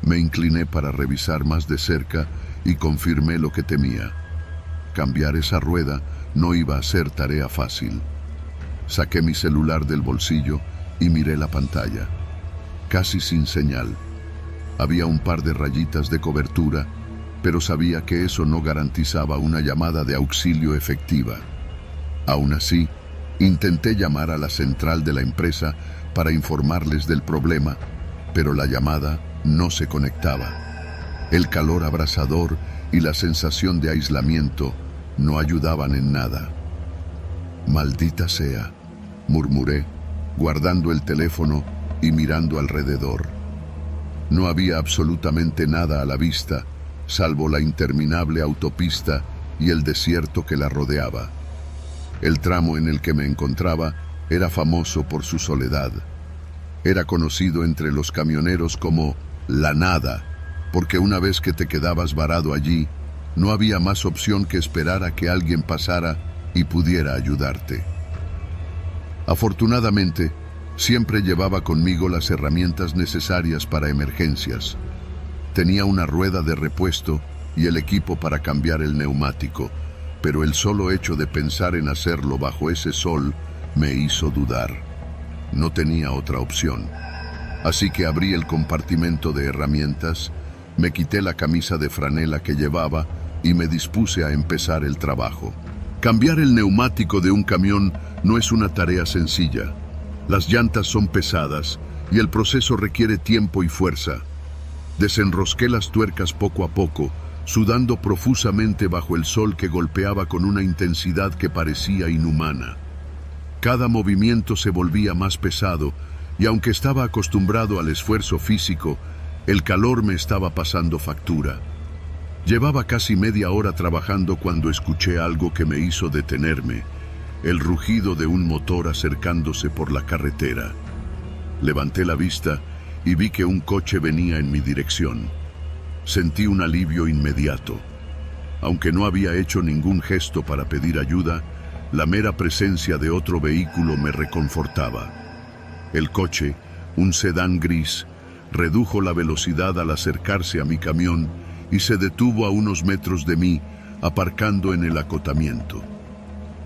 Me incliné para revisar más de cerca y confirmé lo que temía. Cambiar esa rueda no iba a ser tarea fácil. Saqué mi celular del bolsillo y miré la pantalla. Casi sin señal. Había un par de rayitas de cobertura, pero sabía que eso no garantizaba una llamada de auxilio efectiva. Aún así, intenté llamar a la central de la empresa para informarles del problema, pero la llamada no se conectaba. El calor abrasador y la sensación de aislamiento no ayudaban en nada. «Maldita sea», murmuré, guardando el teléfono y mirando alrededor. No había absolutamente nada a la vista, salvo la interminable autopista y el desierto que la rodeaba. El tramo en el que me encontraba era famoso por su soledad. Era conocido entre los camioneros como la nada, porque una vez que te quedabas varado allí, no había más opción que esperar a que alguien pasara y pudiera ayudarte. Afortunadamente, siempre llevaba conmigo las herramientas necesarias para emergencias. Tenía una rueda de repuesto y el equipo para cambiar el neumático, pero el solo hecho de pensar en hacerlo bajo ese sol me hizo dudar. No tenía otra opción. Así que abrí el compartimento de herramientas, me quité la camisa de franela que llevaba y me dispuse a empezar el trabajo. Cambiar el neumático de un camión no es una tarea sencilla. Las llantas son pesadas y el proceso requiere tiempo y fuerza. Desenrosqué las tuercas poco a poco, sudando profusamente bajo el sol que golpeaba con una intensidad que parecía inhumana. Cada movimiento se volvía más pesado y aunque estaba acostumbrado al esfuerzo físico, el calor me estaba pasando factura. Llevaba casi media hora trabajando cuando escuché algo que me hizo detenerme, el rugido de un motor acercándose por la carretera. Levanté la vista y vi que un coche venía en mi dirección. Sentí un alivio inmediato. Aunque no había hecho ningún gesto para pedir ayuda, la mera presencia de otro vehículo me reconfortaba. El coche, un sedán gris, redujo la velocidad al acercarse a mi camión y se detuvo a unos metros de mí, aparcando en el acotamiento.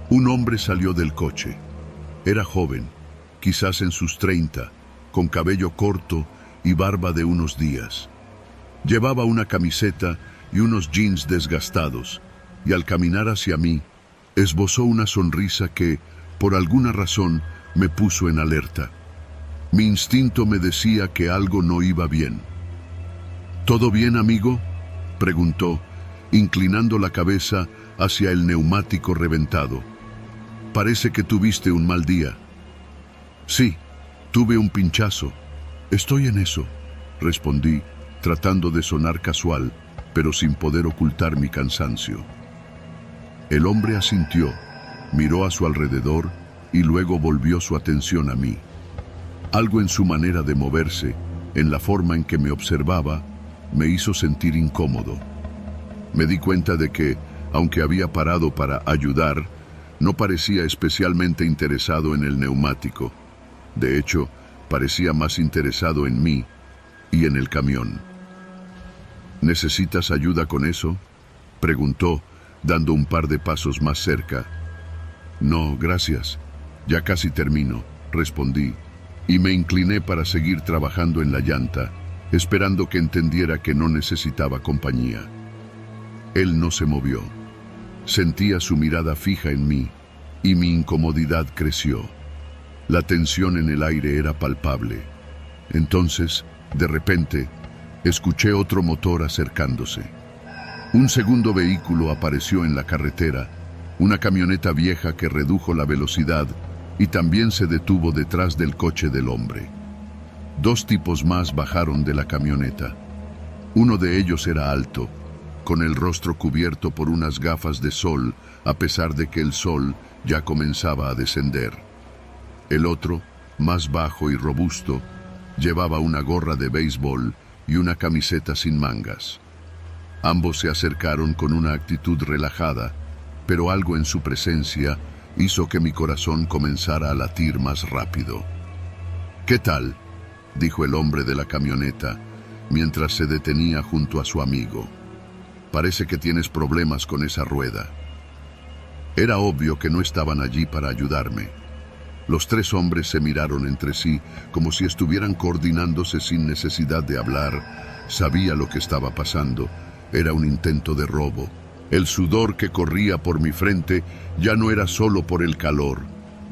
Un hombre salió del coche. Era joven, quizás en sus 30, con cabello corto y barba de unos días. Llevaba una camiseta y unos jeans desgastados, y al caminar hacia mí, esbozó una sonrisa que, por alguna razón, me puso en alerta. Mi instinto me decía que algo no iba bien. «¿Todo bien, amigo?», preguntó, inclinando la cabeza hacia el neumático reventado. «Parece que tuviste un mal día». «Sí, tuve un pinchazo. Estoy en eso», respondí, tratando de sonar casual, pero sin poder ocultar mi cansancio. El hombre asintió, miró a su alrededor y luego volvió su atención a mí. Algo en su manera de moverse, en la forma en que me observaba, me hizo sentir incómodo. Me di cuenta de que, aunque había parado para ayudar, no parecía especialmente interesado en el neumático. De hecho, parecía más interesado en mí y en el camión. «¿Necesitas ayuda con eso?», preguntó, dando un par de pasos más cerca. «No, gracias. Ya casi termino», respondí, y me incliné para seguir trabajando en la llanta, esperando que entendiera que no necesitaba compañía. Él no se movió. Sentía su mirada fija en mí y mi incomodidad creció. La tensión en el aire era palpable. Entonces, de repente, escuché otro motor acercándose. Un segundo vehículo apareció en la carretera, una camioneta vieja que redujo la velocidad y también se detuvo detrás del coche del hombre. Dos tipos más bajaron de la camioneta. Uno de ellos era alto, con el rostro cubierto por unas gafas de sol, a pesar de que el sol ya comenzaba a descender. El otro, más bajo y robusto, llevaba una gorra de béisbol y una camiseta sin mangas. Ambos se acercaron con una actitud relajada, pero algo en su presencia hizo que mi corazón comenzara a latir más rápido. «¿Qué tal?», dijo el hombre de la camioneta, mientras se detenía junto a su amigo. «Parece que tienes problemas con esa rueda». Era obvio que no estaban allí para ayudarme. Los tres hombres se miraron entre sí, como si estuvieran coordinándose sin necesidad de hablar. Sabía lo que estaba pasando. Era un intento de robo. El sudor que corría por mi frente ya no era solo por el calor.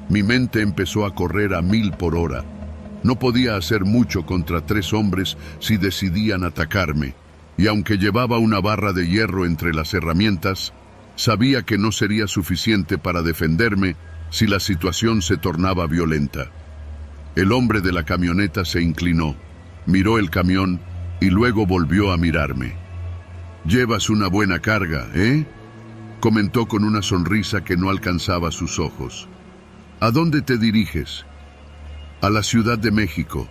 Mi mente empezó a correr a 1000 por hora. No podía hacer mucho contra tres hombres si decidían atacarme, y aunque llevaba una barra de hierro entre las herramientas, sabía que no sería suficiente para defenderme si la situación se tornaba violenta. El hombre de la camioneta se inclinó, miró el camión y luego volvió a mirarme. «Llevas una buena carga, ¿eh?», comentó con una sonrisa que no alcanzaba sus ojos. «¿A dónde te diriges?». «A la Ciudad de México»,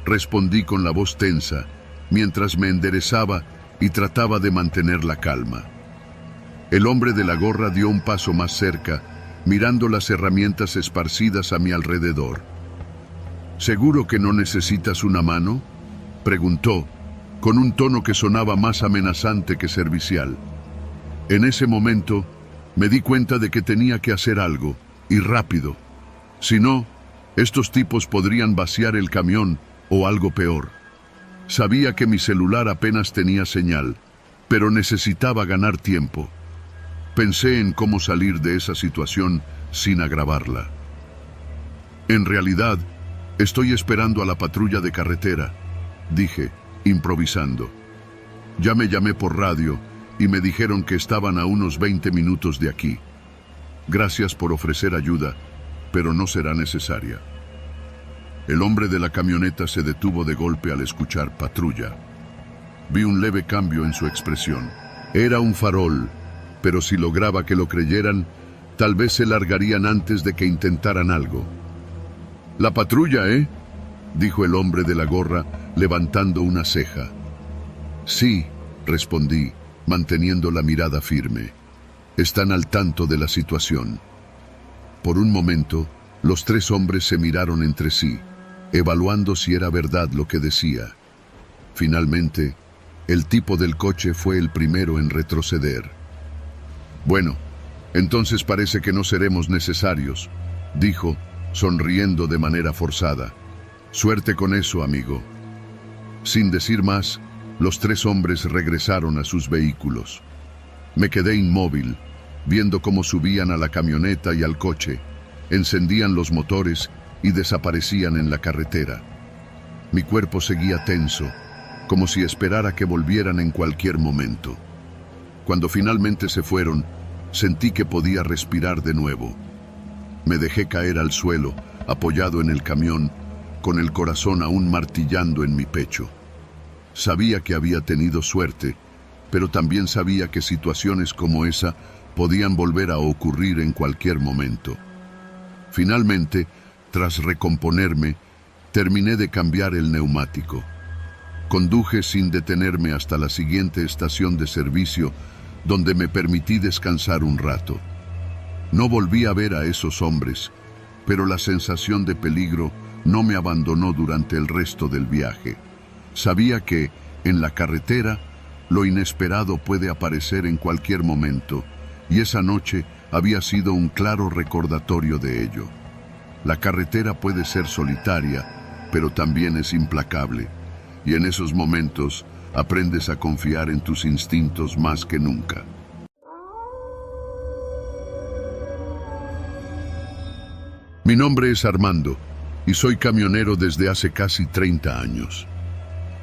respondí con la voz tensa, mientras me enderezaba y trataba de mantener la calma. El hombre de la gorra dio un paso más cerca, mirando las herramientas esparcidas a mi alrededor. «¿Seguro que no necesitas una mano?», preguntó, con un tono que sonaba más amenazante que servicial. En ese momento, me di cuenta de que tenía que hacer algo, y rápido. Si no, estos tipos podrían vaciar el camión o algo peor. Sabía que mi celular apenas tenía señal, pero necesitaba ganar tiempo. Pensé en cómo salir de esa situación sin agravarla. «En realidad, estoy esperando a la patrulla de carretera», dije, improvisando. «Ya me llamé por radio y me dijeron que estaban a unos 20 minutos de aquí. Gracias por ofrecer ayuda, pero no será necesaria». El hombre de la camioneta se detuvo de golpe al escuchar patrulla. Vi un leve cambio en su expresión. Era un farol, pero si lograba que lo creyeran, tal vez se largarían antes de que intentaran algo. «La patrulla, ¿eh?», dijo el hombre de la gorra, levantando una ceja. «Sí», respondí, manteniendo la mirada firme. «Están al tanto de la situación». Por un momento, los tres hombres se miraron entre sí, evaluando si era verdad lo que decía. Finalmente, el tipo del coche fue el primero en retroceder. «Bueno, entonces parece que no seremos necesarios», dijo, sonriendo de manera forzada. «Suerte con eso, amigo». Sin decir más, los tres hombres regresaron a sus vehículos. Me quedé inmóvil, viendo cómo subían a la camioneta y al coche, encendían los motores y desaparecían en la carretera. Mi cuerpo seguía tenso, como si esperara que volvieran en cualquier momento. Cuando finalmente se fueron, sentí que podía respirar de nuevo. Me dejé caer al suelo, apoyado en el camión, con el corazón aún martillando en mi pecho. Sabía que había tenido suerte, pero también sabía que situaciones como esa podían volver a ocurrir en cualquier momento. Finalmente, tras recomponerme, terminé de cambiar el neumático. Conduje sin detenerme hasta la siguiente estación de servicio, donde me permití descansar un rato. No volví a ver a esos hombres, pero la sensación de peligro no me abandonó durante el resto del viaje. Sabía que, en la carretera, lo inesperado puede aparecer en cualquier momento, y esa noche había sido un claro recordatorio de ello. La carretera puede ser solitaria, pero también es implacable. y en esos momentos aprendes a confiar en tus instintos más que nunca. Mi nombre es Armando y soy camionero desde hace casi 30 años.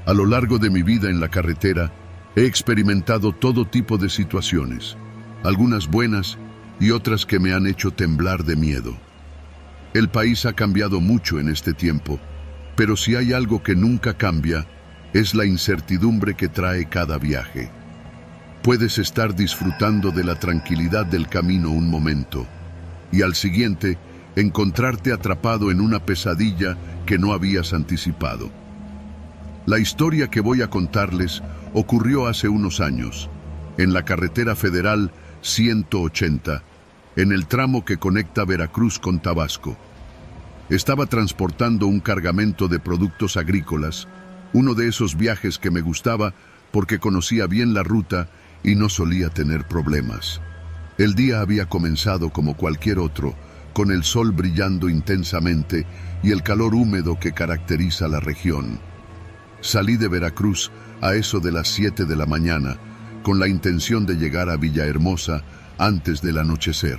A lo largo de mi vida en la carretera he experimentado todo tipo de situaciones, algunas buenas y otras que me han hecho temblar de miedo. El país ha cambiado mucho en este tiempo, pero si hay algo que nunca cambia, es la incertidumbre que trae cada viaje. Puedes estar disfrutando de la tranquilidad del camino un momento, y al siguiente, encontrarte atrapado en una pesadilla que no habías anticipado. La historia que voy a contarles ocurrió hace unos años, en la carretera federal 180, en el tramo que conecta Veracruz con Tabasco. Estaba transportando un cargamento de productos agrícolas, uno de esos viajes que me gustaba porque conocía bien la ruta y no solía tener problemas. El día había comenzado como cualquier otro, con el sol brillando intensamente y el calor húmedo que caracteriza la región. Salí de Veracruz a eso de las 7 de la mañana, con la intención de llegar a Villahermosa antes del anochecer.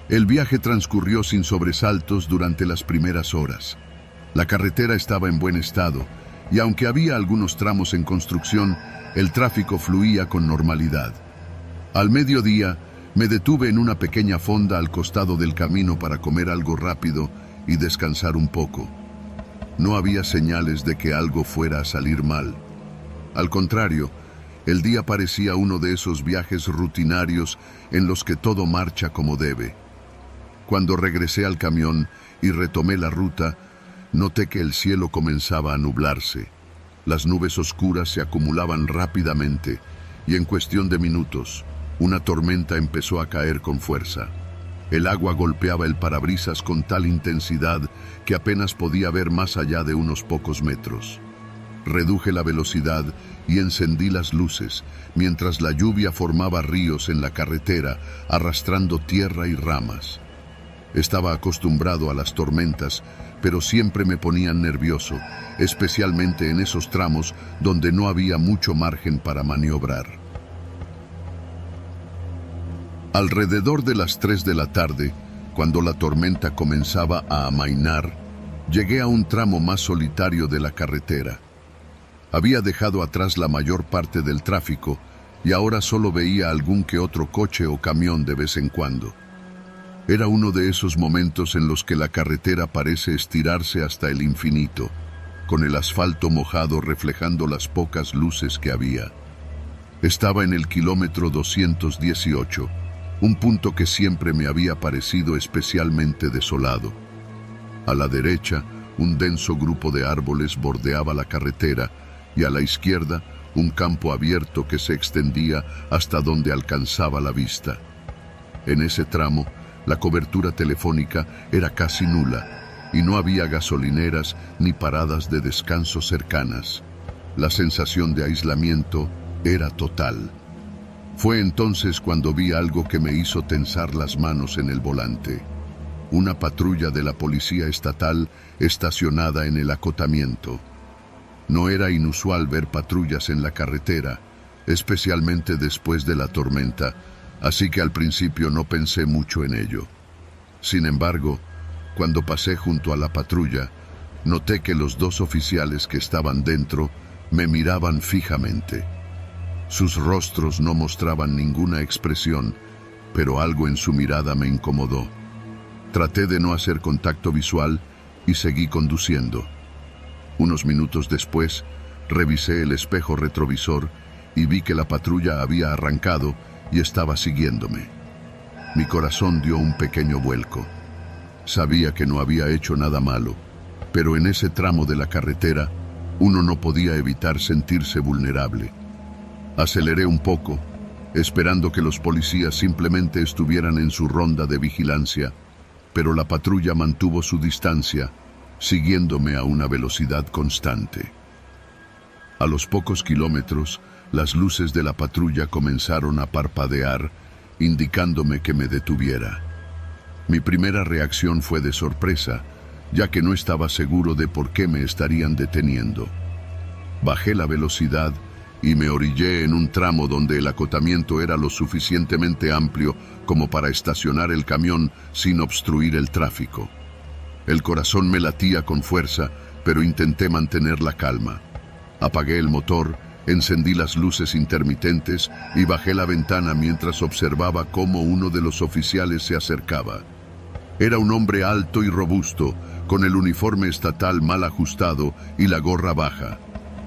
El viaje transcurrió sin sobresaltos durante las primeras horas. La carretera estaba en buen estado, y aunque había algunos tramos en construcción, el tráfico fluía con normalidad. Al mediodía, me detuve en una pequeña fonda al costado del camino para comer algo rápido y descansar un poco. No había señales de que algo fuera a salir mal. Al contrario, el día parecía uno de esos viajes rutinarios en los que todo marcha como debe. Cuando regresé al camión y retomé la ruta, noté que el cielo comenzaba a nublarse. Las nubes oscuras se acumulaban rápidamente y en cuestión de minutos, una tormenta empezó a caer con fuerza. El agua golpeaba el parabrisas con tal intensidad que apenas podía ver más allá de unos pocos metros. Reduje la velocidad y encendí las luces, mientras la lluvia formaba ríos en la carretera, arrastrando tierra y ramas. Estaba acostumbrado a las tormentas, pero siempre me ponían nervioso, especialmente en esos tramos donde no había mucho margen para maniobrar. Alrededor de las 3 de la tarde, cuando la tormenta comenzaba a amainar, llegué a un tramo más solitario de la carretera. Había dejado atrás la mayor parte del tráfico y ahora solo veía algún que otro coche o camión de vez en cuando. Era uno de esos momentos en los que la carretera parece estirarse hasta el infinito, con el asfalto mojado reflejando las pocas luces que había. Estaba en el kilómetro 218, un punto que siempre me había parecido especialmente desolado. A la derecha, un denso grupo de árboles bordeaba la carretera y a la izquierda, un campo abierto que se extendía hasta donde alcanzaba la vista. En ese tramo, la cobertura telefónica era casi nula y no había gasolineras ni paradas de descanso cercanas. La sensación de aislamiento era total. Fue entonces cuando vi algo que me hizo tensar las manos en el volante. Una patrulla de la policía estatal estacionada en el acotamiento. No era inusual ver patrullas en la carretera, especialmente después de la tormenta, así que al principio no pensé mucho en ello. Sin embargo, cuando pasé junto a la patrulla, noté que los dos oficiales que estaban dentro me miraban fijamente. Sus rostros no mostraban ninguna expresión, pero algo en su mirada me incomodó. Traté de no hacer contacto visual y seguí conduciendo. Unos minutos después, revisé el espejo retrovisor y vi que la patrulla había arrancado y estaba siguiéndome. Mi corazón dio un pequeño vuelco. Sabía que no había hecho nada malo, pero en ese tramo de la carretera, uno no podía evitar sentirse vulnerable. Aceleré un poco, esperando que los policías simplemente estuvieran en su ronda de vigilancia, pero la patrulla mantuvo su distancia, siguiéndome a una velocidad constante. A los pocos kilómetros, las luces de la patrulla comenzaron a parpadear, indicándome que me detuviera. Mi primera reacción fue de sorpresa, ya que no estaba seguro de por qué me estarían deteniendo. Bajé la velocidad y me orillé en un tramo donde el acotamiento era lo suficientemente amplio como para estacionar el camión sin obstruir el tráfico. El corazón me latía con fuerza, pero intenté mantener la calma. Apagué el motor, encendí las luces intermitentes y bajé la ventana mientras observaba cómo uno de los oficiales se acercaba. Era un hombre alto y robusto, con el uniforme estatal mal ajustado y la gorra baja.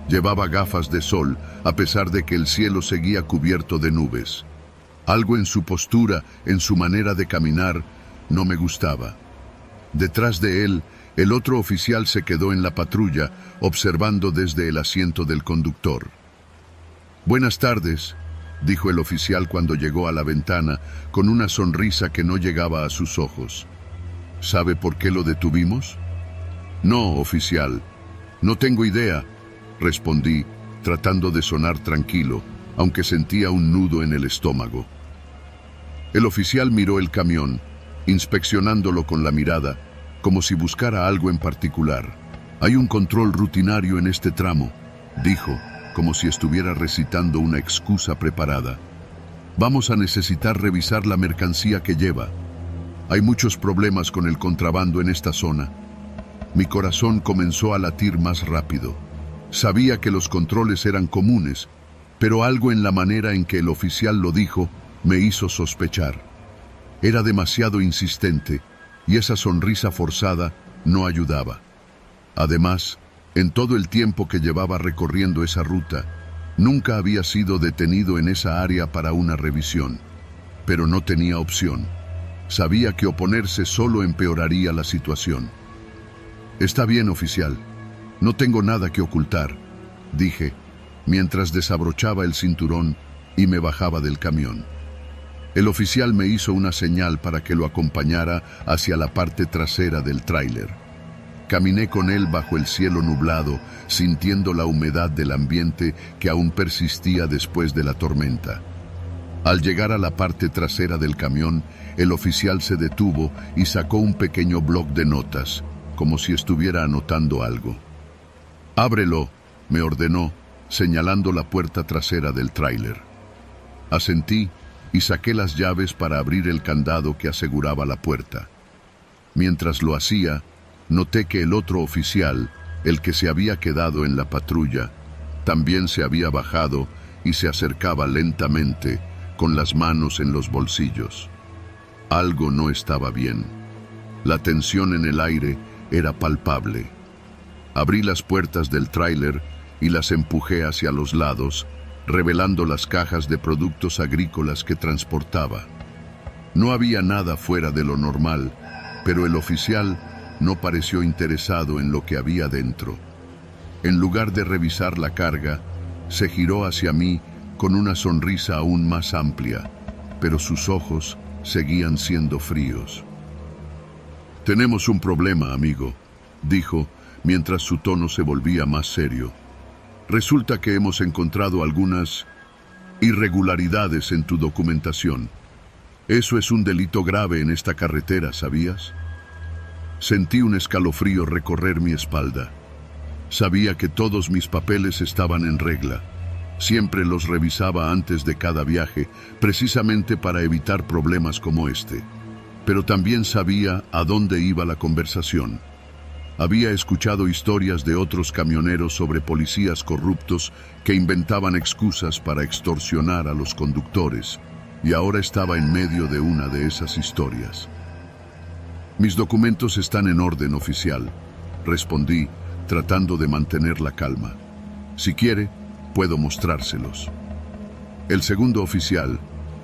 Llevaba gafas de sol, a pesar de que el cielo seguía cubierto de nubes. Algo en su postura, en su manera de caminar, no me gustaba. Detrás de él, el otro oficial se quedó en la patrulla, observando desde el asiento del conductor. «Buenas tardes», dijo el oficial cuando llegó a la ventana, con una sonrisa que no llegaba a sus ojos. «¿Sabe por qué lo detuvimos?» «No, oficial, no tengo idea», respondí, tratando de sonar tranquilo, aunque sentía un nudo en el estómago. El oficial miró el camión, inspeccionándolo con la mirada, como si buscara algo en particular. «Hay un control rutinario en este tramo», dijo, como si estuviera recitando una excusa preparada. «Vamos a necesitar revisar la mercancía que lleva. Hay muchos problemas con el contrabando en esta zona». Mi corazón comenzó a latir más rápido. Sabía que los controles eran comunes, pero algo en la manera en que el oficial lo dijo me hizo sospechar. Era demasiado insistente, y esa sonrisa forzada no ayudaba. Además, en todo el tiempo que llevaba recorriendo esa ruta, nunca había sido detenido en esa área para una revisión. Pero no tenía opción. Sabía que oponerse solo empeoraría la situación. «Está bien, oficial. No tengo nada que ocultar», dije, mientras desabrochaba el cinturón y me bajaba del camión. El oficial me hizo una señal para que lo acompañara hacia la parte trasera del tráiler. Caminé con él bajo el cielo nublado, sintiendo la humedad del ambiente que aún persistía después de la tormenta. Al llegar a la parte trasera del camión, el oficial se detuvo y sacó un pequeño bloc de notas, como si estuviera anotando algo. «Ábrelo», me ordenó, señalando la puerta trasera del tráiler. Asentí y saqué las llaves para abrir el candado que aseguraba la puerta. Mientras lo hacía, noté que el otro oficial, el que se había quedado en la patrulla, también se había bajado y se acercaba lentamente, con las manos en los bolsillos. Algo no estaba bien. La tensión en el aire era palpable. Abrí las puertas del tráiler y las empujé hacia los lados, revelando las cajas de productos agrícolas que transportaba. No había nada fuera de lo normal, pero el oficial no pareció interesado en lo que había dentro. En lugar de revisar la carga, se giró hacia mí con una sonrisa aún más amplia, pero sus ojos seguían siendo fríos. «Tenemos un problema, amigo», dijo, mientras su tono se volvía más serio. «Resulta que hemos encontrado algunas irregularidades en tu documentación. Eso es un delito grave en esta carretera, ¿sabías?» Sentí un escalofrío recorrer mi espalda. Sabía que todos mis papeles estaban en regla. Siempre los revisaba antes de cada viaje, precisamente para evitar problemas como este. Pero también sabía a dónde iba la conversación. Había escuchado historias de otros camioneros sobre policías corruptos que inventaban excusas para extorsionar a los conductores, y ahora estaba en medio de una de esas historias. «Mis documentos están en orden, oficial», respondí, tratando de mantener la calma. «Si quiere, puedo mostrárselos». El segundo oficial,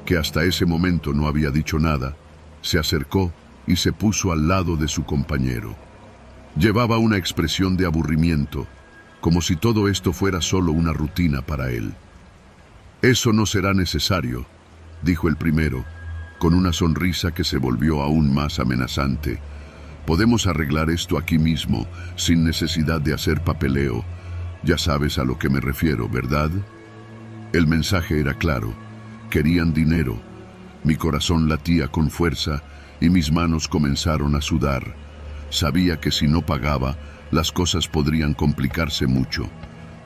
que hasta ese momento no había dicho nada, se acercó y se puso al lado de su compañero. Llevaba una expresión de aburrimiento, como si todo esto fuera solo una rutina para él. «Eso no será necesario», dijo el primero, con una sonrisa que se volvió aún más amenazante. «Podemos arreglar esto aquí mismo, sin necesidad de hacer papeleo. Ya sabes a lo que me refiero, ¿verdad?» El mensaje era claro. Querían dinero. Mi corazón latía con fuerza y mis manos comenzaron a sudar. Sabía que si no pagaba, las cosas podrían complicarse mucho.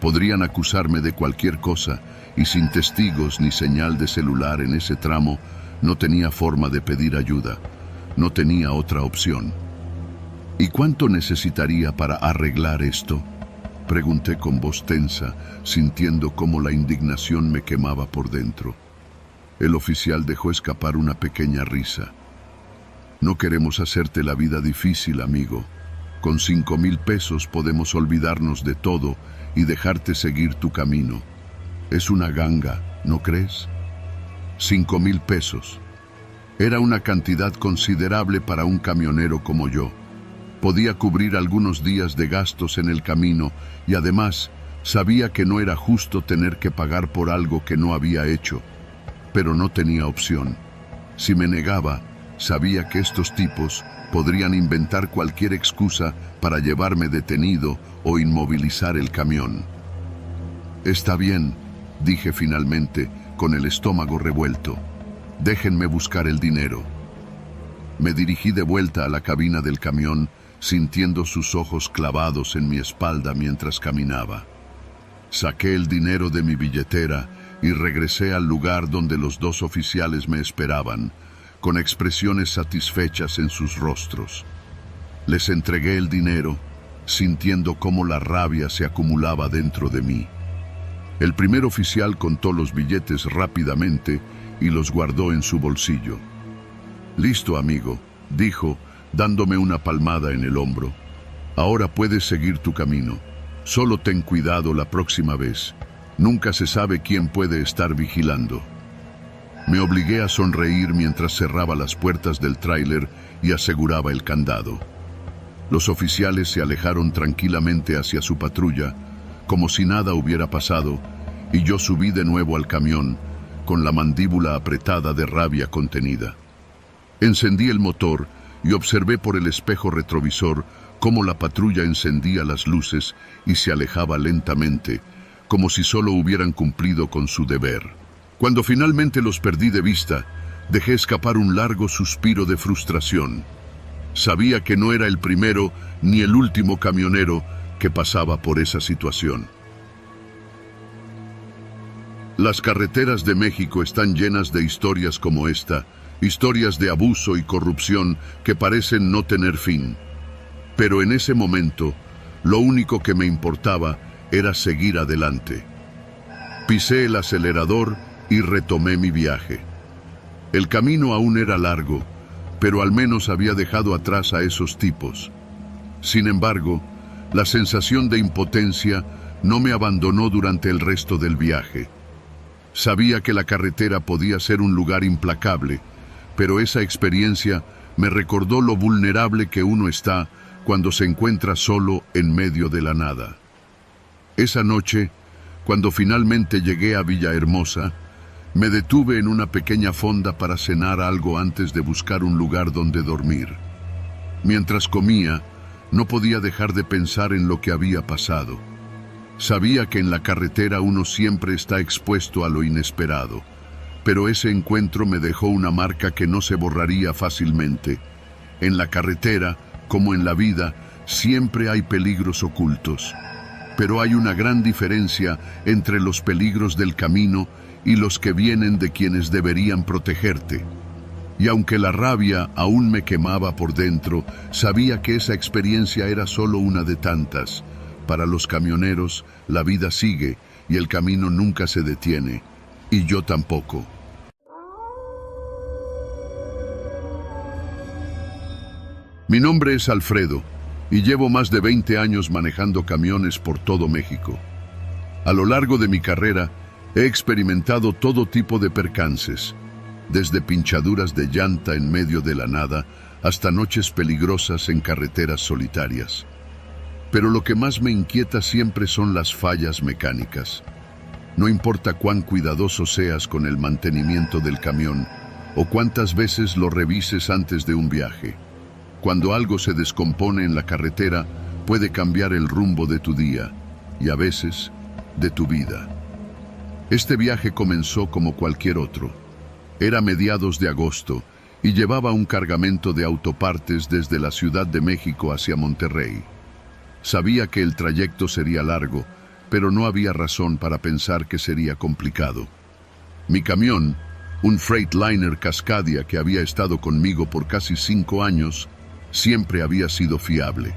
Podrían acusarme de cualquier cosa, y sin testigos ni señal de celular en ese tramo, no tenía forma de pedir ayuda. No tenía otra opción. ¿Y cuánto necesitaría para arreglar esto?, pregunté con voz tensa, sintiendo cómo la indignación me quemaba por dentro. El oficial dejó escapar una pequeña risa. No queremos hacerte la vida difícil, amigo. Con 5,000 pesos podemos olvidarnos de todo y dejarte seguir tu camino. Es una ganga, ¿no crees? 5,000 pesos. Era una cantidad considerable para un camionero como yo. Podía cubrir algunos días de gastos en el camino y además sabía que no era justo tener que pagar por algo que no había hecho. Pero no tenía opción. Si me negaba, sabía que estos tipos podrían inventar cualquier excusa para llevarme detenido o inmovilizar el camión. Está bien, dije finalmente, con el estómago revuelto. Déjenme buscar el dinero. Me dirigí de vuelta a la cabina del camión, sintiendo sus ojos clavados en mi espalda mientras caminaba. Saqué el dinero de mi billetera y regresé al lugar donde los dos oficiales me esperaban, con expresiones satisfechas en sus rostros. Les entregué el dinero, sintiendo cómo la rabia se acumulaba dentro de mí. El primer oficial contó los billetes rápidamente y los guardó en su bolsillo. «Listo, amigo», dijo, dándome una palmada en el hombro. «Ahora puedes seguir tu camino. Solo ten cuidado la próxima vez. Nunca se sabe quién puede estar vigilando». Me obligué a sonreír mientras cerraba las puertas del tráiler y aseguraba el candado. Los oficiales se alejaron tranquilamente hacia su patrulla, como si nada hubiera pasado, y yo subí de nuevo al camión, con la mandíbula apretada de rabia contenida. Encendí el motor y observé por el espejo retrovisor cómo la patrulla encendía las luces y se alejaba lentamente, como si solo hubieran cumplido con su deber. Cuando finalmente los perdí de vista, dejé escapar un largo suspiro de frustración. Sabía que no era el primero ni el último camionero que pasaba por esa situación. Las carreteras de México están llenas de historias como esta, historias de abuso y corrupción que parecen no tener fin. Pero en ese momento, lo único que me importaba era seguir adelante. Pisé el acelerador y retomé mi viaje. El camino aún era largo, pero al menos había dejado atrás a esos tipos. Sin embargo, la sensación de impotencia no me abandonó durante el resto del viaje. Sabía que la carretera podía ser un lugar implacable, pero esa experiencia me recordó lo vulnerable que uno está cuando se encuentra solo en medio de la nada. Esa noche, cuando finalmente llegué a Villahermosa, me detuve en una pequeña fonda para cenar algo antes de buscar un lugar donde dormir. Mientras comía, no podía dejar de pensar en lo que había pasado. Sabía que en la carretera uno siempre está expuesto a lo inesperado, pero ese encuentro me dejó una marca que no se borraría fácilmente. En la carretera, como en la vida, siempre hay peligros ocultos. Pero hay una gran diferencia entre los peligros del camino y los que vienen de quienes deberían protegerte. Y aunque la rabia aún me quemaba por dentro, sabía que esa experiencia era solo una de tantas. Para los camioneros, la vida sigue y el camino nunca se detiene, y yo tampoco. Mi nombre es Alfredo, y llevo más de 20 años manejando camiones por todo México. A lo largo de mi carrera, he experimentado todo tipo de percances, desde pinchaduras de llanta en medio de la nada hasta noches peligrosas en carreteras solitarias. Pero lo que más me inquieta siempre son las fallas mecánicas. No importa cuán cuidadoso seas con el mantenimiento del camión o cuántas veces lo revises antes de un viaje. Cuando algo se descompone en la carretera, puede cambiar el rumbo de tu día y a veces de tu vida. Este viaje comenzó como cualquier otro. Era mediados de agosto y llevaba un cargamento de autopartes desde la Ciudad de México hacia Monterrey. Sabía que el trayecto sería largo, pero no había razón para pensar que sería complicado. Mi camión, un Freightliner Cascadia que había estado conmigo por casi 5 años, siempre había sido fiable.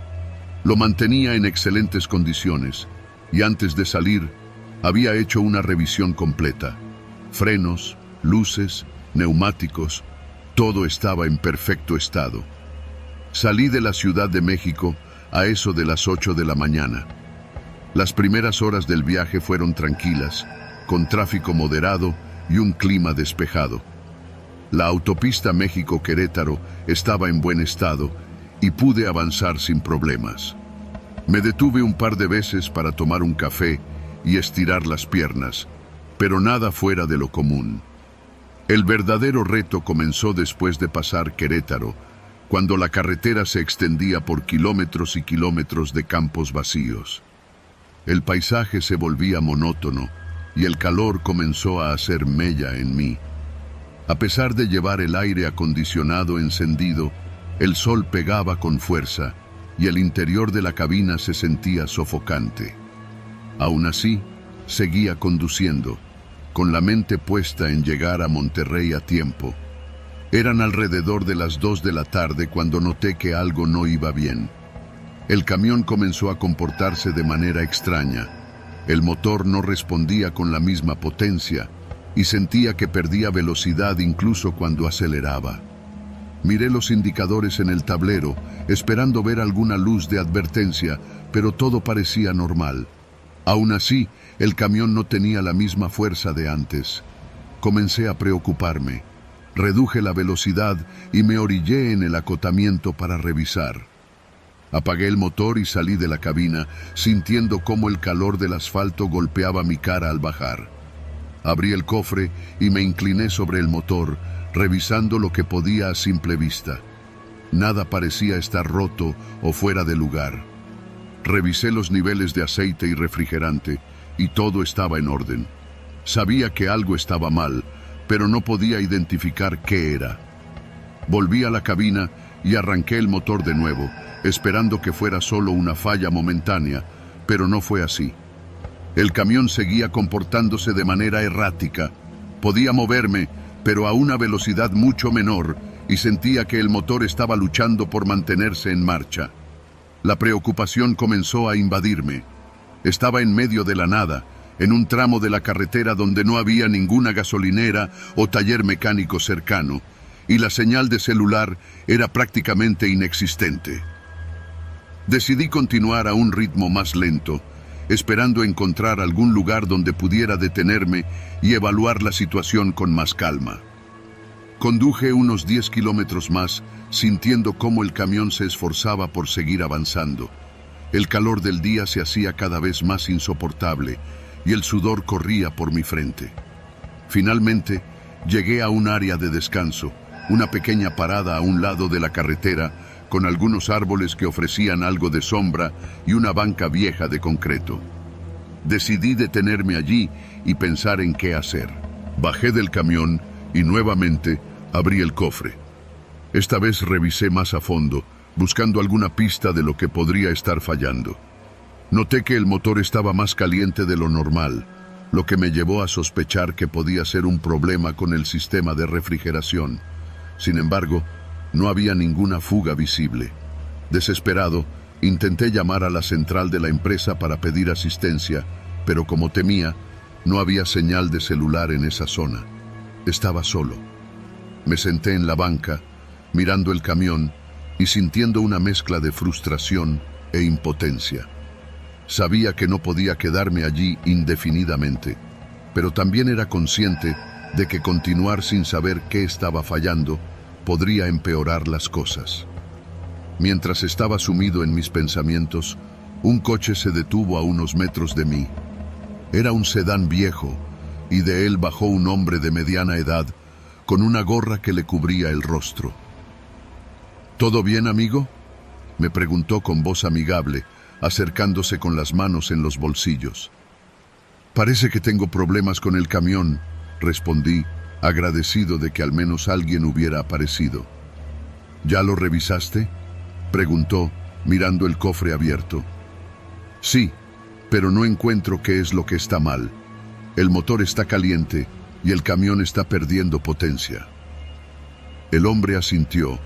Lo mantenía en excelentes condiciones y antes de salir había hecho una revisión completa. Frenos, luces, neumáticos, todo estaba en perfecto estado. Salí de la Ciudad de México a eso de las 8 de la mañana. Las primeras horas del viaje fueron tranquilas, con tráfico moderado y un clima despejado. La autopista México-Querétaro estaba en buen estado y pude avanzar sin problemas. Me detuve un par de veces para tomar un café y estirar las piernas, pero nada fuera de lo común. El verdadero reto comenzó después de pasar Querétaro, cuando la carretera se extendía por kilómetros y kilómetros de campos vacíos. El paisaje se volvía monótono y el calor comenzó a hacer mella en mí. A pesar de llevar el aire acondicionado encendido, el sol pegaba con fuerza y el interior de la cabina se sentía sofocante. Aún así, seguía conduciendo, con la mente puesta en llegar a Monterrey a tiempo. Eran alrededor de las 2 de la tarde cuando noté que algo no iba bien. El camión comenzó a comportarse de manera extraña. El motor no respondía con la misma potencia y sentía que perdía velocidad incluso cuando aceleraba. Miré los indicadores en el tablero, esperando ver alguna luz de advertencia, pero todo parecía normal. Aún así, el camión no tenía la misma fuerza de antes. Comencé a preocuparme. Reduje la velocidad y me orillé en el acotamiento para revisar. Apagué el motor y salí de la cabina, sintiendo cómo el calor del asfalto golpeaba mi cara al bajar. Abrí el cofre y me incliné sobre el motor, revisando lo que podía a simple vista. Nada parecía estar roto o fuera de lugar. Revisé los niveles de aceite y refrigerante y todo estaba en orden. Sabía que algo estaba mal, pero no podía identificar qué era. Volví a la cabina y arranqué el motor de nuevo, esperando que fuera solo una falla momentánea, pero no fue así. El camión seguía comportándose de manera errática. Podía moverme, pero a una velocidad mucho menor, y sentía que el motor estaba luchando por mantenerse en marcha. La preocupación comenzó a invadirme. Estaba en medio de la nada, en un tramo de la carretera donde no había ninguna gasolinera o taller mecánico cercano, y la señal de celular era prácticamente inexistente. Decidí continuar a un ritmo más lento, esperando encontrar algún lugar donde pudiera detenerme y evaluar la situación con más calma. Conduje unos 10 kilómetros más, sintiendo cómo el camión se esforzaba por seguir avanzando. El calor del día se hacía cada vez más insoportable y el sudor corría por mi frente. Finalmente, llegué a un área de descanso, una pequeña parada a un lado de la carretera, con algunos árboles que ofrecían algo de sombra y una banca vieja de concreto. Decidí detenerme allí y pensar en qué hacer. Bajé del camión y nuevamente abrí el cofre. Esta vez revisé más a fondo, buscando alguna pista de lo que podría estar fallando. Noté que el motor estaba más caliente de lo normal, lo que me llevó a sospechar que podía ser un problema con el sistema de refrigeración. Sin embargo, no había ninguna fuga visible. Desesperado, intenté llamar a la central de la empresa para pedir asistencia, pero como temía, no había señal de celular en esa zona. Estaba solo. Me senté en la banca, mirando el camión y sintiendo una mezcla de frustración e impotencia. Sabía que no podía quedarme allí indefinidamente, pero también era consciente de que continuar sin saber qué estaba fallando podría empeorar las cosas. Mientras estaba sumido en mis pensamientos, un coche se detuvo a unos metros de mí. Era un sedán viejo, y de él bajó un hombre de mediana edad, con una gorra que le cubría el rostro. ¿Todo bien, amigo?, me preguntó con voz amigable, acercándose con las manos en los bolsillos. Parece que tengo problemas con el camión, respondí, agradecido de que al menos alguien hubiera aparecido. ¿Ya lo revisaste?, preguntó, mirando el cofre abierto. Sí, pero no encuentro qué es lo que está mal. El motor está caliente y el camión está perdiendo potencia. El hombre asintió,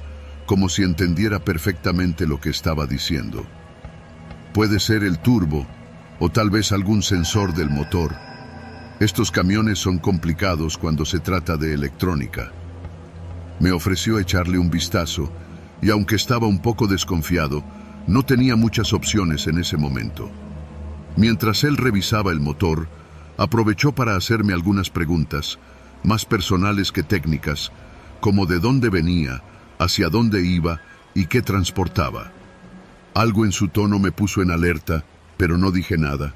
como si entendiera perfectamente lo que estaba diciendo. Puede ser el turbo, o tal vez algún sensor del motor. Estos camiones son complicados cuando se trata de electrónica. Me ofreció echarle un vistazo, y aunque estaba un poco desconfiado, no tenía muchas opciones en ese momento. Mientras él revisaba el motor, aprovechó para hacerme algunas preguntas, más personales que técnicas, como de dónde venía, hacia dónde iba y qué transportaba. Algo en su tono me puso en alerta, pero no dije nada.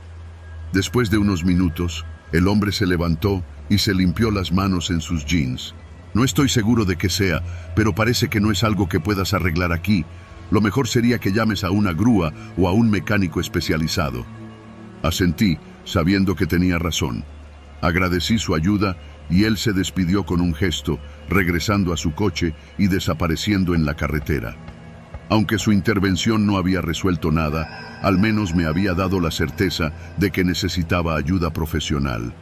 Después de unos minutos, el hombre se levantó y se limpió las manos en sus jeans. No estoy seguro de qué sea, pero parece que no es algo que puedas arreglar aquí. Lo mejor sería que llames a una grúa o a un mecánico especializado. Asentí, sabiendo que tenía razón. Agradecí su ayuda y él se despidió con un gesto, regresando a su coche y desapareciendo en la carretera. Aunque su intervención no había resuelto nada, al menos me había dado la certeza de que necesitaba ayuda profesional.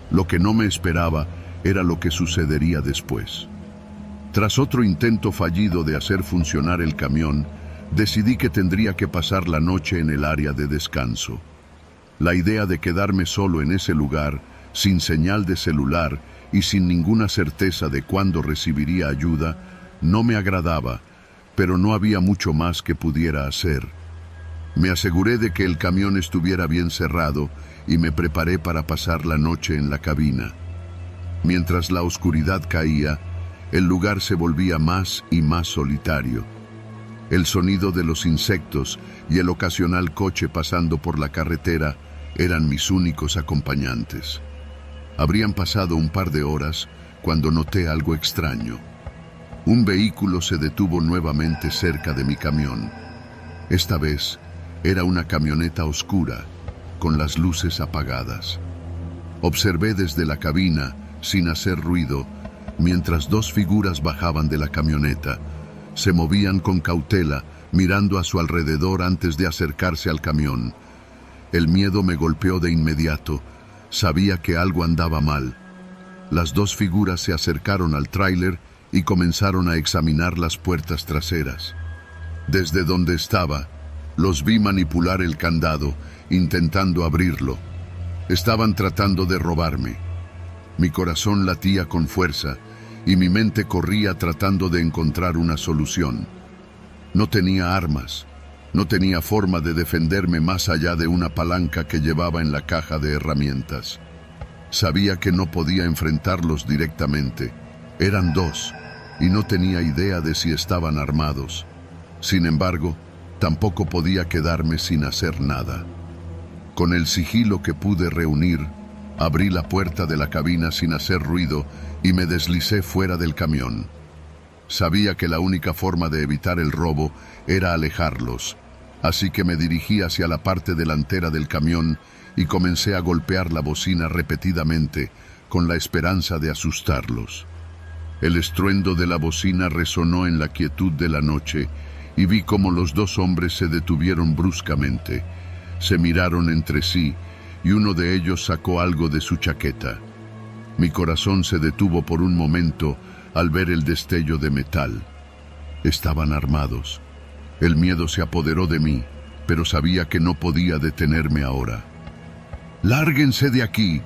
Lo que no me esperaba era lo que sucedería después. Tras otro intento fallido de hacer funcionar el camión, decidí que tendría que pasar la noche en el área de descanso. La idea de quedarme solo en ese lugar, sin señal de celular y sin ninguna certeza de cuándo recibiría ayuda, no me agradaba, pero no había mucho más que pudiera hacer. Me aseguré de que el camión estuviera bien cerrado y me preparé para pasar la noche en la cabina. Mientras la oscuridad caía, el lugar se volvía más y más solitario. El sonido de los insectos y el ocasional coche pasando por la carretera eran mis únicos acompañantes. Habrían pasado un par de horas cuando noté algo extraño. Un vehículo se detuvo nuevamente cerca de mi camión. Esta vez era una camioneta oscura, con las luces apagadas. Observé desde la cabina, sin hacer ruido, mientras dos figuras bajaban de la camioneta. Se movían con cautela, mirando a su alrededor antes de acercarse al camión. El miedo me golpeó de inmediato. Sabía que algo andaba mal. Las dos figuras se acercaron al tráiler y comenzaron a examinar las puertas traseras. Desde donde estaba, los vi manipular el candado, intentando abrirlo. Estaban tratando de robarme. Mi corazón latía con fuerza y mi mente corría tratando de encontrar una solución. No tenía armas. No tenía forma de defenderme más allá de una palanca que llevaba en la caja de herramientas. Sabía que no podía enfrentarlos directamente. Eran dos, y no tenía idea de si estaban armados. Sin embargo, tampoco podía quedarme sin hacer nada. Con el sigilo que pude reunir, abrí la puerta de la cabina sin hacer ruido y me deslicé fuera del camión. Sabía que la única forma de evitar el robo era alejarlos, así que me dirigí hacia la parte delantera del camión y comencé a golpear la bocina repetidamente con la esperanza de asustarlos. El estruendo de la bocina resonó en la quietud de la noche y vi cómo los dos hombres se detuvieron bruscamente. Se miraron entre sí y uno de ellos sacó algo de su chaqueta. Mi corazón se detuvo por un momento al ver el destello de metal. Estaban armados. El miedo se apoderó de mí, pero sabía que no podía detenerme ahora. ¡Lárguense de aquí!,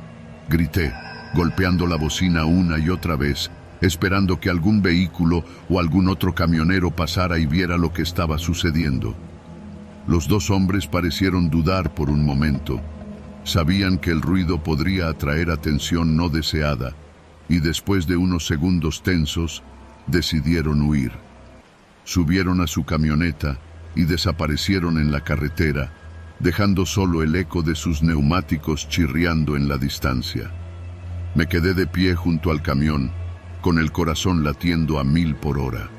grité, golpeando la bocina una y otra vez, esperando que algún vehículo o algún otro camionero pasara y viera lo que estaba sucediendo. Los dos hombres parecieron dudar por un momento. Sabían que el ruido podría atraer atención no deseada, y después de unos segundos tensos, decidieron huir. Subieron a su camioneta y desaparecieron en la carretera, dejando solo el eco de sus neumáticos chirriando en la distancia. Me quedé de pie junto al camión, con el corazón latiendo a 1000 por hora.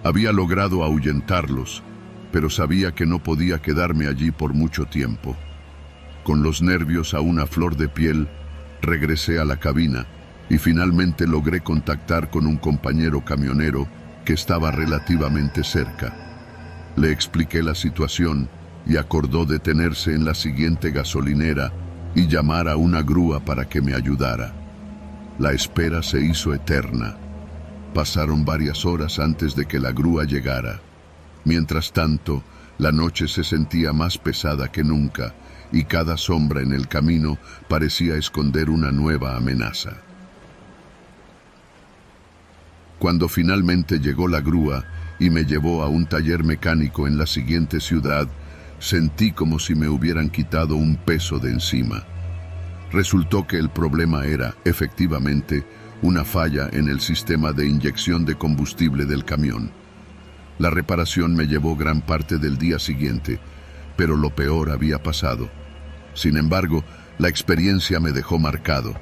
Había logrado ahuyentarlos, pero sabía que no podía quedarme allí por mucho tiempo. Con los nervios aún a flor de piel, regresé a la cabina y finalmente logré contactar con un compañero camionero que estaba relativamente cerca. Le expliqué la situación y acordó detenerse en la siguiente gasolinera y llamar a una grúa para que me ayudara. La espera se hizo eterna. Pasaron varias horas antes de que la grúa llegara. Mientras tanto, la noche se sentía más pesada que nunca y cada sombra en el camino parecía esconder una nueva amenaza. Cuando finalmente llegó la grúa y me llevó a un taller mecánico en la siguiente ciudad, sentí como si me hubieran quitado un peso de encima. Resultó que el problema era, efectivamente, una falla en el sistema de inyección de combustible del camión. La reparación me llevó gran parte del día siguiente, pero lo peor había pasado. Sin embargo, la experiencia me dejó marcado.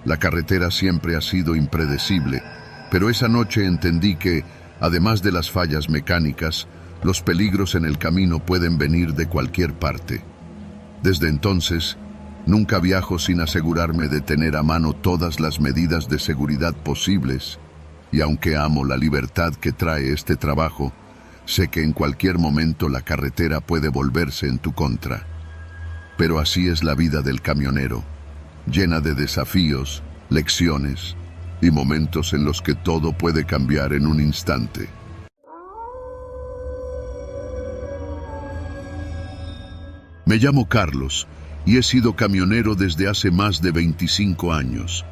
La carretera siempre ha sido impredecible, pero esa noche entendí que, además de las fallas mecánicas, los peligros en el camino pueden venir de cualquier parte. Desde entonces, nunca viajo sin asegurarme de tener a mano todas las medidas de seguridad posibles, y aunque amo la libertad que trae este trabajo, sé que en cualquier momento la carretera puede volverse en tu contra. Pero así es la vida del camionero, llena de desafíos, lecciones y momentos en los que todo puede cambiar en un instante. Me llamo Carlos y he sido camionero desde hace más de 25 años.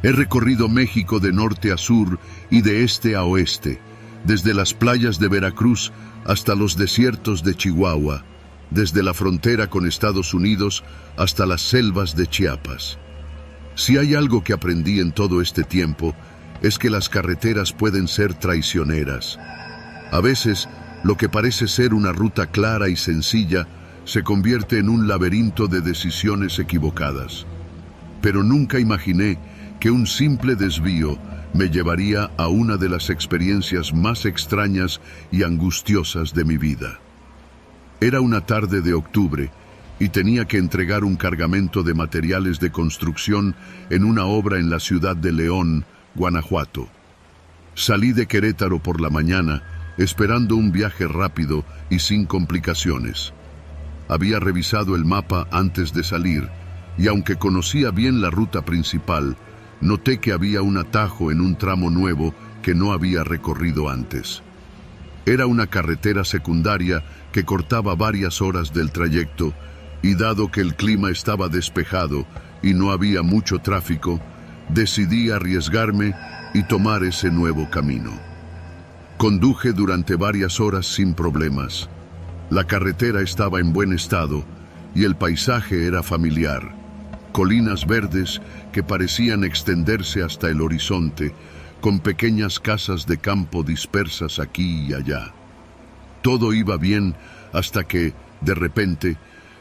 He recorrido México de norte a sur y de este a oeste, desde las playas de Veracruz hasta los desiertos de Chihuahua, desde la frontera con Estados Unidos hasta las selvas de Chiapas. Si hay algo que aprendí en todo este tiempo, es que las carreteras pueden ser traicioneras. A veces, lo que parece ser una ruta clara y sencilla se convierte en un laberinto de decisiones equivocadas. Pero nunca imaginé que un simple desvío me llevaría a una de las experiencias más extrañas y angustiosas de mi vida. Era una tarde de octubre y tenía que entregar un cargamento de materiales de construcción en una obra en la ciudad de León, Guanajuato. Salí de Querétaro por la mañana, esperando un viaje rápido y sin complicaciones. Había revisado el mapa antes de salir, y aunque conocía bien la ruta principal, noté que había un atajo en un tramo nuevo que no había recorrido antes. Era una carretera secundaria que cortaba varias horas del trayecto, y dado que el clima estaba despejado y no había mucho tráfico, decidí arriesgarme y tomar ese nuevo camino. Conduje durante varias horas sin problemas. La carretera estaba en buen estado y el paisaje era familiar. Colinas verdes que parecían extenderse hasta el horizonte, con pequeñas casas de campo dispersas aquí y allá. Todo iba bien hasta que, de repente,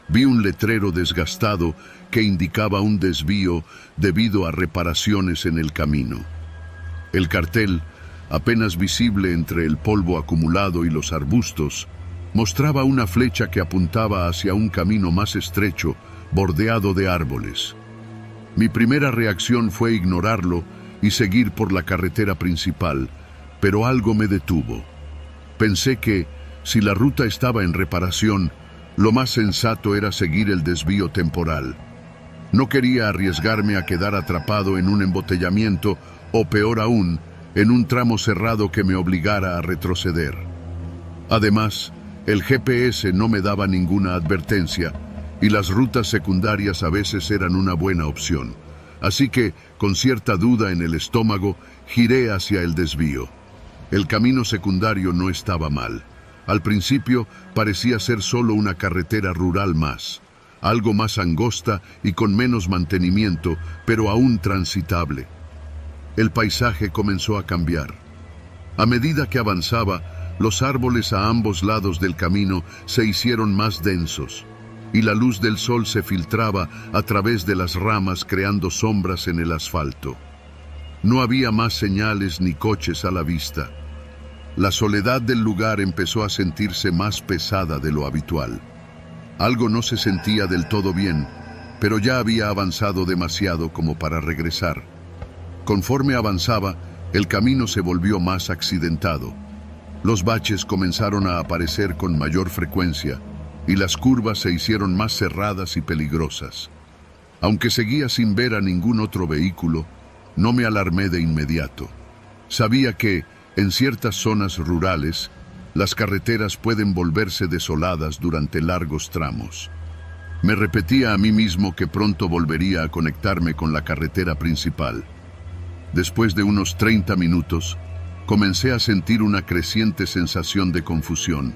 vi un letrero desgastado que indicaba un desvío debido a reparaciones en el camino. El cartel, apenas visible entre el polvo acumulado y los arbustos, mostraba una flecha que apuntaba hacia un camino más estrecho, bordeado de árboles. Mi primera reacción fue ignorarlo y seguir por la carretera principal, pero algo me detuvo. Pensé que, si la ruta estaba en reparación, lo más sensato era seguir el desvío temporal. No quería arriesgarme a quedar atrapado en un embotellamiento o, peor aún, en un tramo cerrado que me obligara a retroceder. Además, el GPS no me daba ninguna advertencia y las rutas secundarias a veces eran una buena opción. Así que, con cierta duda en el estómago, giré hacia el desvío. El camino secundario no estaba mal. Al principio parecía ser solo una carretera rural más, algo más angosta y con menos mantenimiento, pero aún transitable. El paisaje comenzó a cambiar. A medida que avanzaba, los árboles a ambos lados del camino se hicieron más densos, y la luz del sol se filtraba a través de las ramas creando sombras en el asfalto. No había más señales ni coches a la vista. La soledad del lugar empezó a sentirse más pesada de lo habitual. Algo no se sentía del todo bien, pero ya había avanzado demasiado como para regresar. Conforme avanzaba, el camino se volvió más accidentado. Los baches comenzaron a aparecer con mayor frecuencia, y las curvas se hicieron más cerradas y peligrosas. Aunque seguía sin ver a ningún otro vehículo, no me alarmé de inmediato. Sabía que, en ciertas zonas rurales, las carreteras pueden volverse desoladas durante largos tramos. Me repetía a mí mismo que pronto volvería a conectarme con la carretera principal. Después de unos 30 minutos, comencé a sentir una creciente sensación de confusión.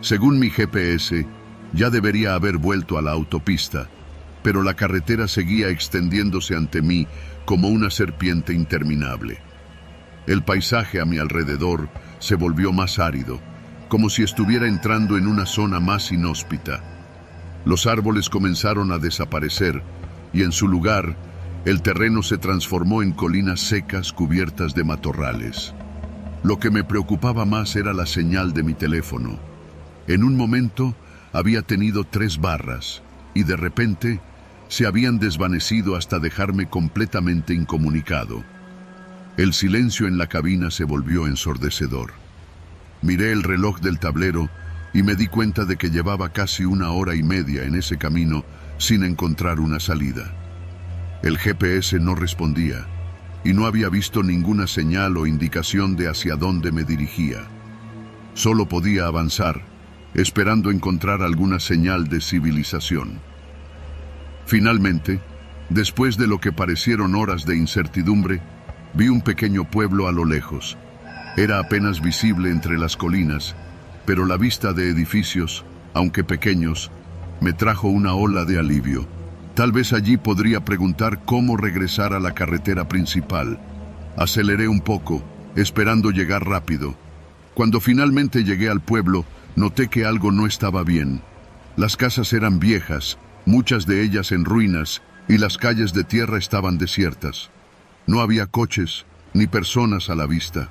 Según mi GPS, ya debería haber vuelto a la autopista, pero la carretera seguía extendiéndose ante mí como una serpiente interminable. El paisaje a mi alrededor se volvió más árido, como si estuviera entrando en una zona más inhóspita. Los árboles comenzaron a desaparecer y en su lugar, el terreno se transformó en colinas secas cubiertas de matorrales. Lo que me preocupaba más era la señal de mi teléfono. En un momento había tenido 3 barras y de repente se habían desvanecido hasta dejarme completamente incomunicado. El silencio en la cabina se volvió ensordecedor. Miré el reloj del tablero y me di cuenta de que llevaba casi 1 hora y media en ese camino sin encontrar una salida. El GPS no respondía y no había visto ninguna señal o indicación de hacia dónde me dirigía. Solo podía avanzar, esperando encontrar alguna señal de civilización. Finalmente, después de lo que parecieron horas de incertidumbre, vi un pequeño pueblo a lo lejos. Era apenas visible entre las colinas, pero la vista de edificios, aunque pequeños, me trajo una ola de alivio. Tal vez allí podría preguntar cómo regresar a la carretera principal. Aceleré un poco, esperando llegar rápido. Cuando finalmente llegué al pueblo, noté que algo no estaba bien. Las casas eran viejas, muchas de ellas en ruinas, y las calles de tierra estaban desiertas. No había coches ni personas a la vista.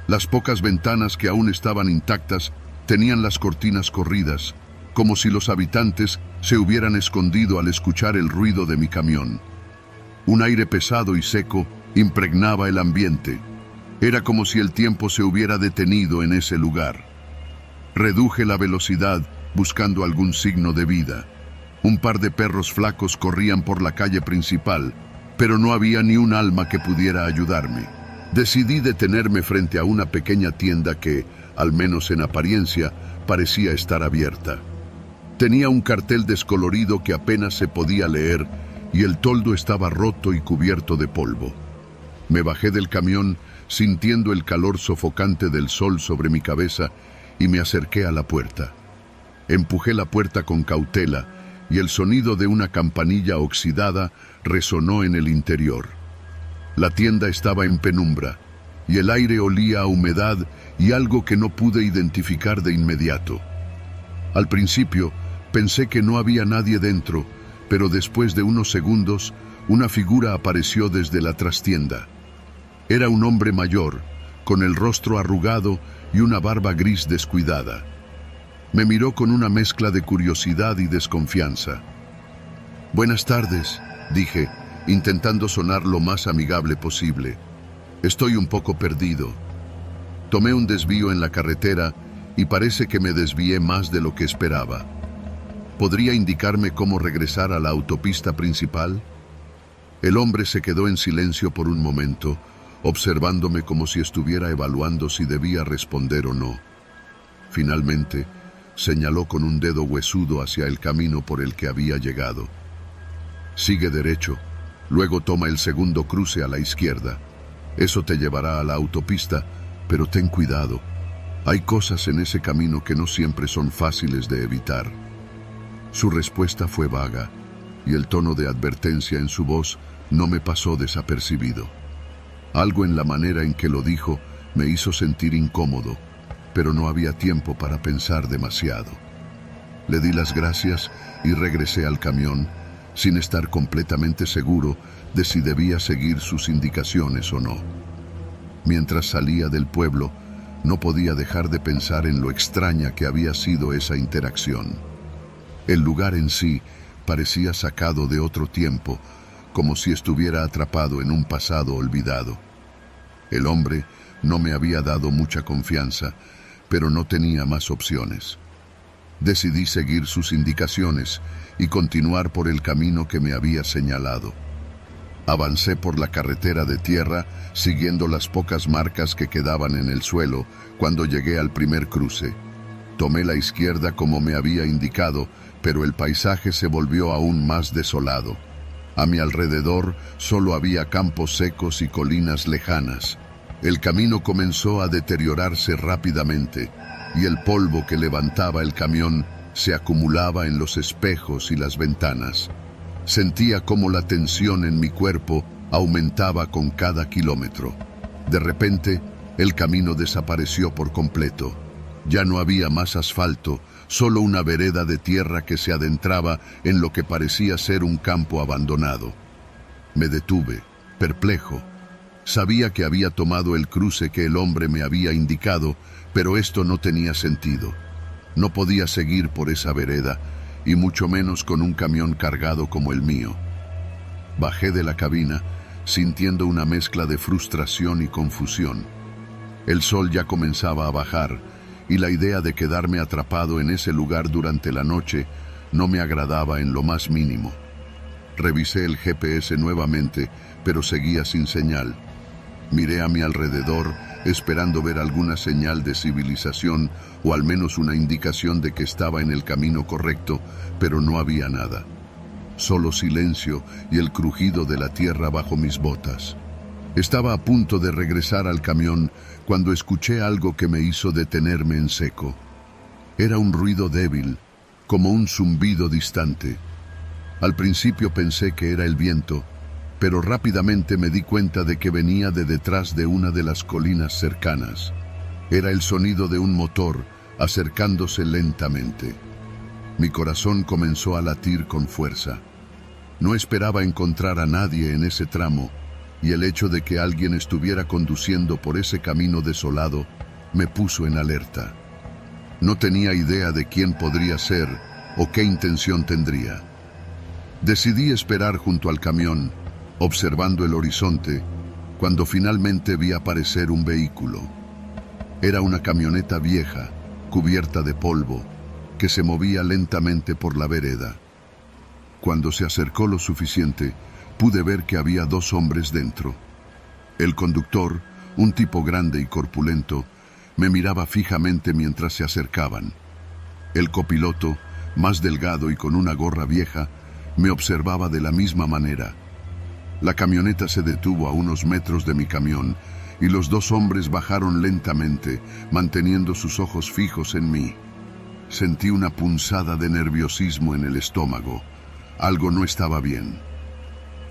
Las pocas ventanas que aún estaban intactas tenían las cortinas corridas, como si los habitantes se hubieran escondido al escuchar el ruido de mi camión. Un aire pesado y seco impregnaba el ambiente. Era como si el tiempo se hubiera detenido en ese lugar. Reduje la velocidad buscando algún signo de vida. Un par de perros flacos corrían por la calle principal, pero no había ni un alma que pudiera ayudarme. Decidí detenerme frente a una pequeña tienda que, al menos en apariencia, parecía estar abierta. Tenía un cartel descolorido que apenas se podía leer y el toldo estaba roto y cubierto de polvo. Me bajé del camión sintiendo el calor sofocante del sol sobre mi cabeza y me acerqué a la puerta. Empujé la puerta con cautela y el sonido de una campanilla oxidada resonó en el interior. La tienda estaba en penumbra y el aire olía a humedad y algo que no pude identificar de inmediato. Al principio, pensé que no había nadie dentro, pero después de unos segundos, una figura apareció desde la trastienda. Era un hombre mayor, con el rostro arrugado y una barba gris descuidada. Me miró con una mezcla de curiosidad y desconfianza. «Buenas tardes», dije, intentando sonar lo más amigable posible. «Estoy un poco perdido». Tomé un desvío en la carretera y parece que me desvié más de lo que esperaba. ¿Podría indicarme cómo regresar a la autopista principal? El hombre se quedó en silencio por un momento, observándome como si estuviera evaluando si debía responder o no. Finalmente, señaló con un dedo huesudo hacia el camino por el que había llegado. «Sigue derecho, luego toma el segundo cruce a la izquierda. Eso te llevará a la autopista, pero ten cuidado. Hay cosas en ese camino que no siempre son fáciles de evitar». Su respuesta fue vaga, y el tono de advertencia en su voz no me pasó desapercibido. Algo en la manera en que lo dijo me hizo sentir incómodo, pero no había tiempo para pensar demasiado. Le di las gracias y regresé al camión, sin estar completamente seguro de si debía seguir sus indicaciones o no. Mientras salía del pueblo, no podía dejar de pensar en lo extraña que había sido esa interacción. El lugar en sí parecía sacado de otro tiempo, como si estuviera atrapado en un pasado olvidado. El hombre no me había dado mucha confianza, pero no tenía más opciones. Decidí seguir sus indicaciones y continuar por el camino que me había señalado. Avancé por la carretera de tierra, siguiendo las pocas marcas que quedaban en el suelo cuando llegué al primer cruce. Tomé la izquierda como me había indicado, pero el paisaje se volvió aún más desolado. A mi alrededor solo había campos secos y colinas lejanas. El camino comenzó a deteriorarse rápidamente y el polvo que levantaba el camión se acumulaba en los espejos y las ventanas. Sentía cómo la tensión en mi cuerpo aumentaba con cada kilómetro. De repente, el camino desapareció por completo. Ya no había más asfalto, solo una vereda de tierra que se adentraba en lo que parecía ser un campo abandonado. Me detuve, perplejo. Sabía que había tomado el cruce que el hombre me había indicado, pero esto no tenía sentido. No podía seguir por esa vereda, y mucho menos con un camión cargado como el mío. Bajé de la cabina, sintiendo una mezcla de frustración y confusión. El sol ya comenzaba a bajar, y la idea de quedarme atrapado en ese lugar durante la noche no me agradaba en lo más mínimo. Revisé el GPS nuevamente, pero seguía sin señal. Miré a mi alrededor, esperando ver alguna señal de civilización o al menos una indicación de que estaba en el camino correcto, pero no había nada. Solo silencio y el crujido de la tierra bajo mis botas. Estaba a punto de regresar al camión cuando escuché algo que me hizo detenerme en seco. Era un ruido débil, como un zumbido distante. Al principio pensé que era el viento, pero rápidamente me di cuenta de que venía de detrás de una de las colinas cercanas. Era el sonido de un motor acercándose lentamente. Mi corazón comenzó a latir con fuerza. No esperaba encontrar a nadie en ese tramo, y el hecho de que alguien estuviera conduciendo por ese camino desolado me puso en alerta. No tenía idea de quién podría ser o qué intención tendría. Decidí esperar junto al camión, observando el horizonte, cuando finalmente vi aparecer un vehículo. Era una camioneta vieja, cubierta de polvo, que se movía lentamente por la vereda. Cuando se acercó lo suficiente, pude ver que había dos hombres dentro. El conductor, un tipo grande y corpulento, me miraba fijamente mientras se acercaban. El copiloto, más delgado y con una gorra vieja, me observaba de la misma manera. La camioneta se detuvo a unos metros de mi camión y los dos hombres bajaron lentamente, manteniendo sus ojos fijos en mí. Sentí una punzada de nerviosismo en el estómago. Algo no estaba bien.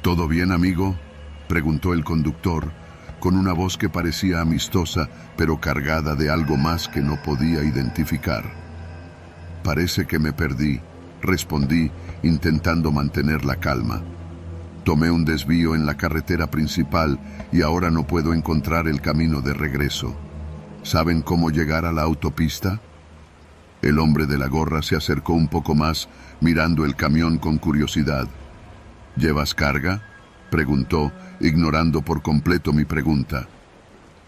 ¿Todo bien, amigo?, preguntó el conductor, con una voz que parecía amistosa, pero cargada de algo más que no podía identificar. Parece que me perdí, respondí, intentando mantener la calma. Tomé un desvío en la carretera principal y ahora no puedo encontrar el camino de regreso. ¿Saben cómo llegar a la autopista? El hombre de la gorra se acercó un poco más, mirando el camión con curiosidad. ¿Llevas carga?, preguntó, ignorando por completo mi pregunta.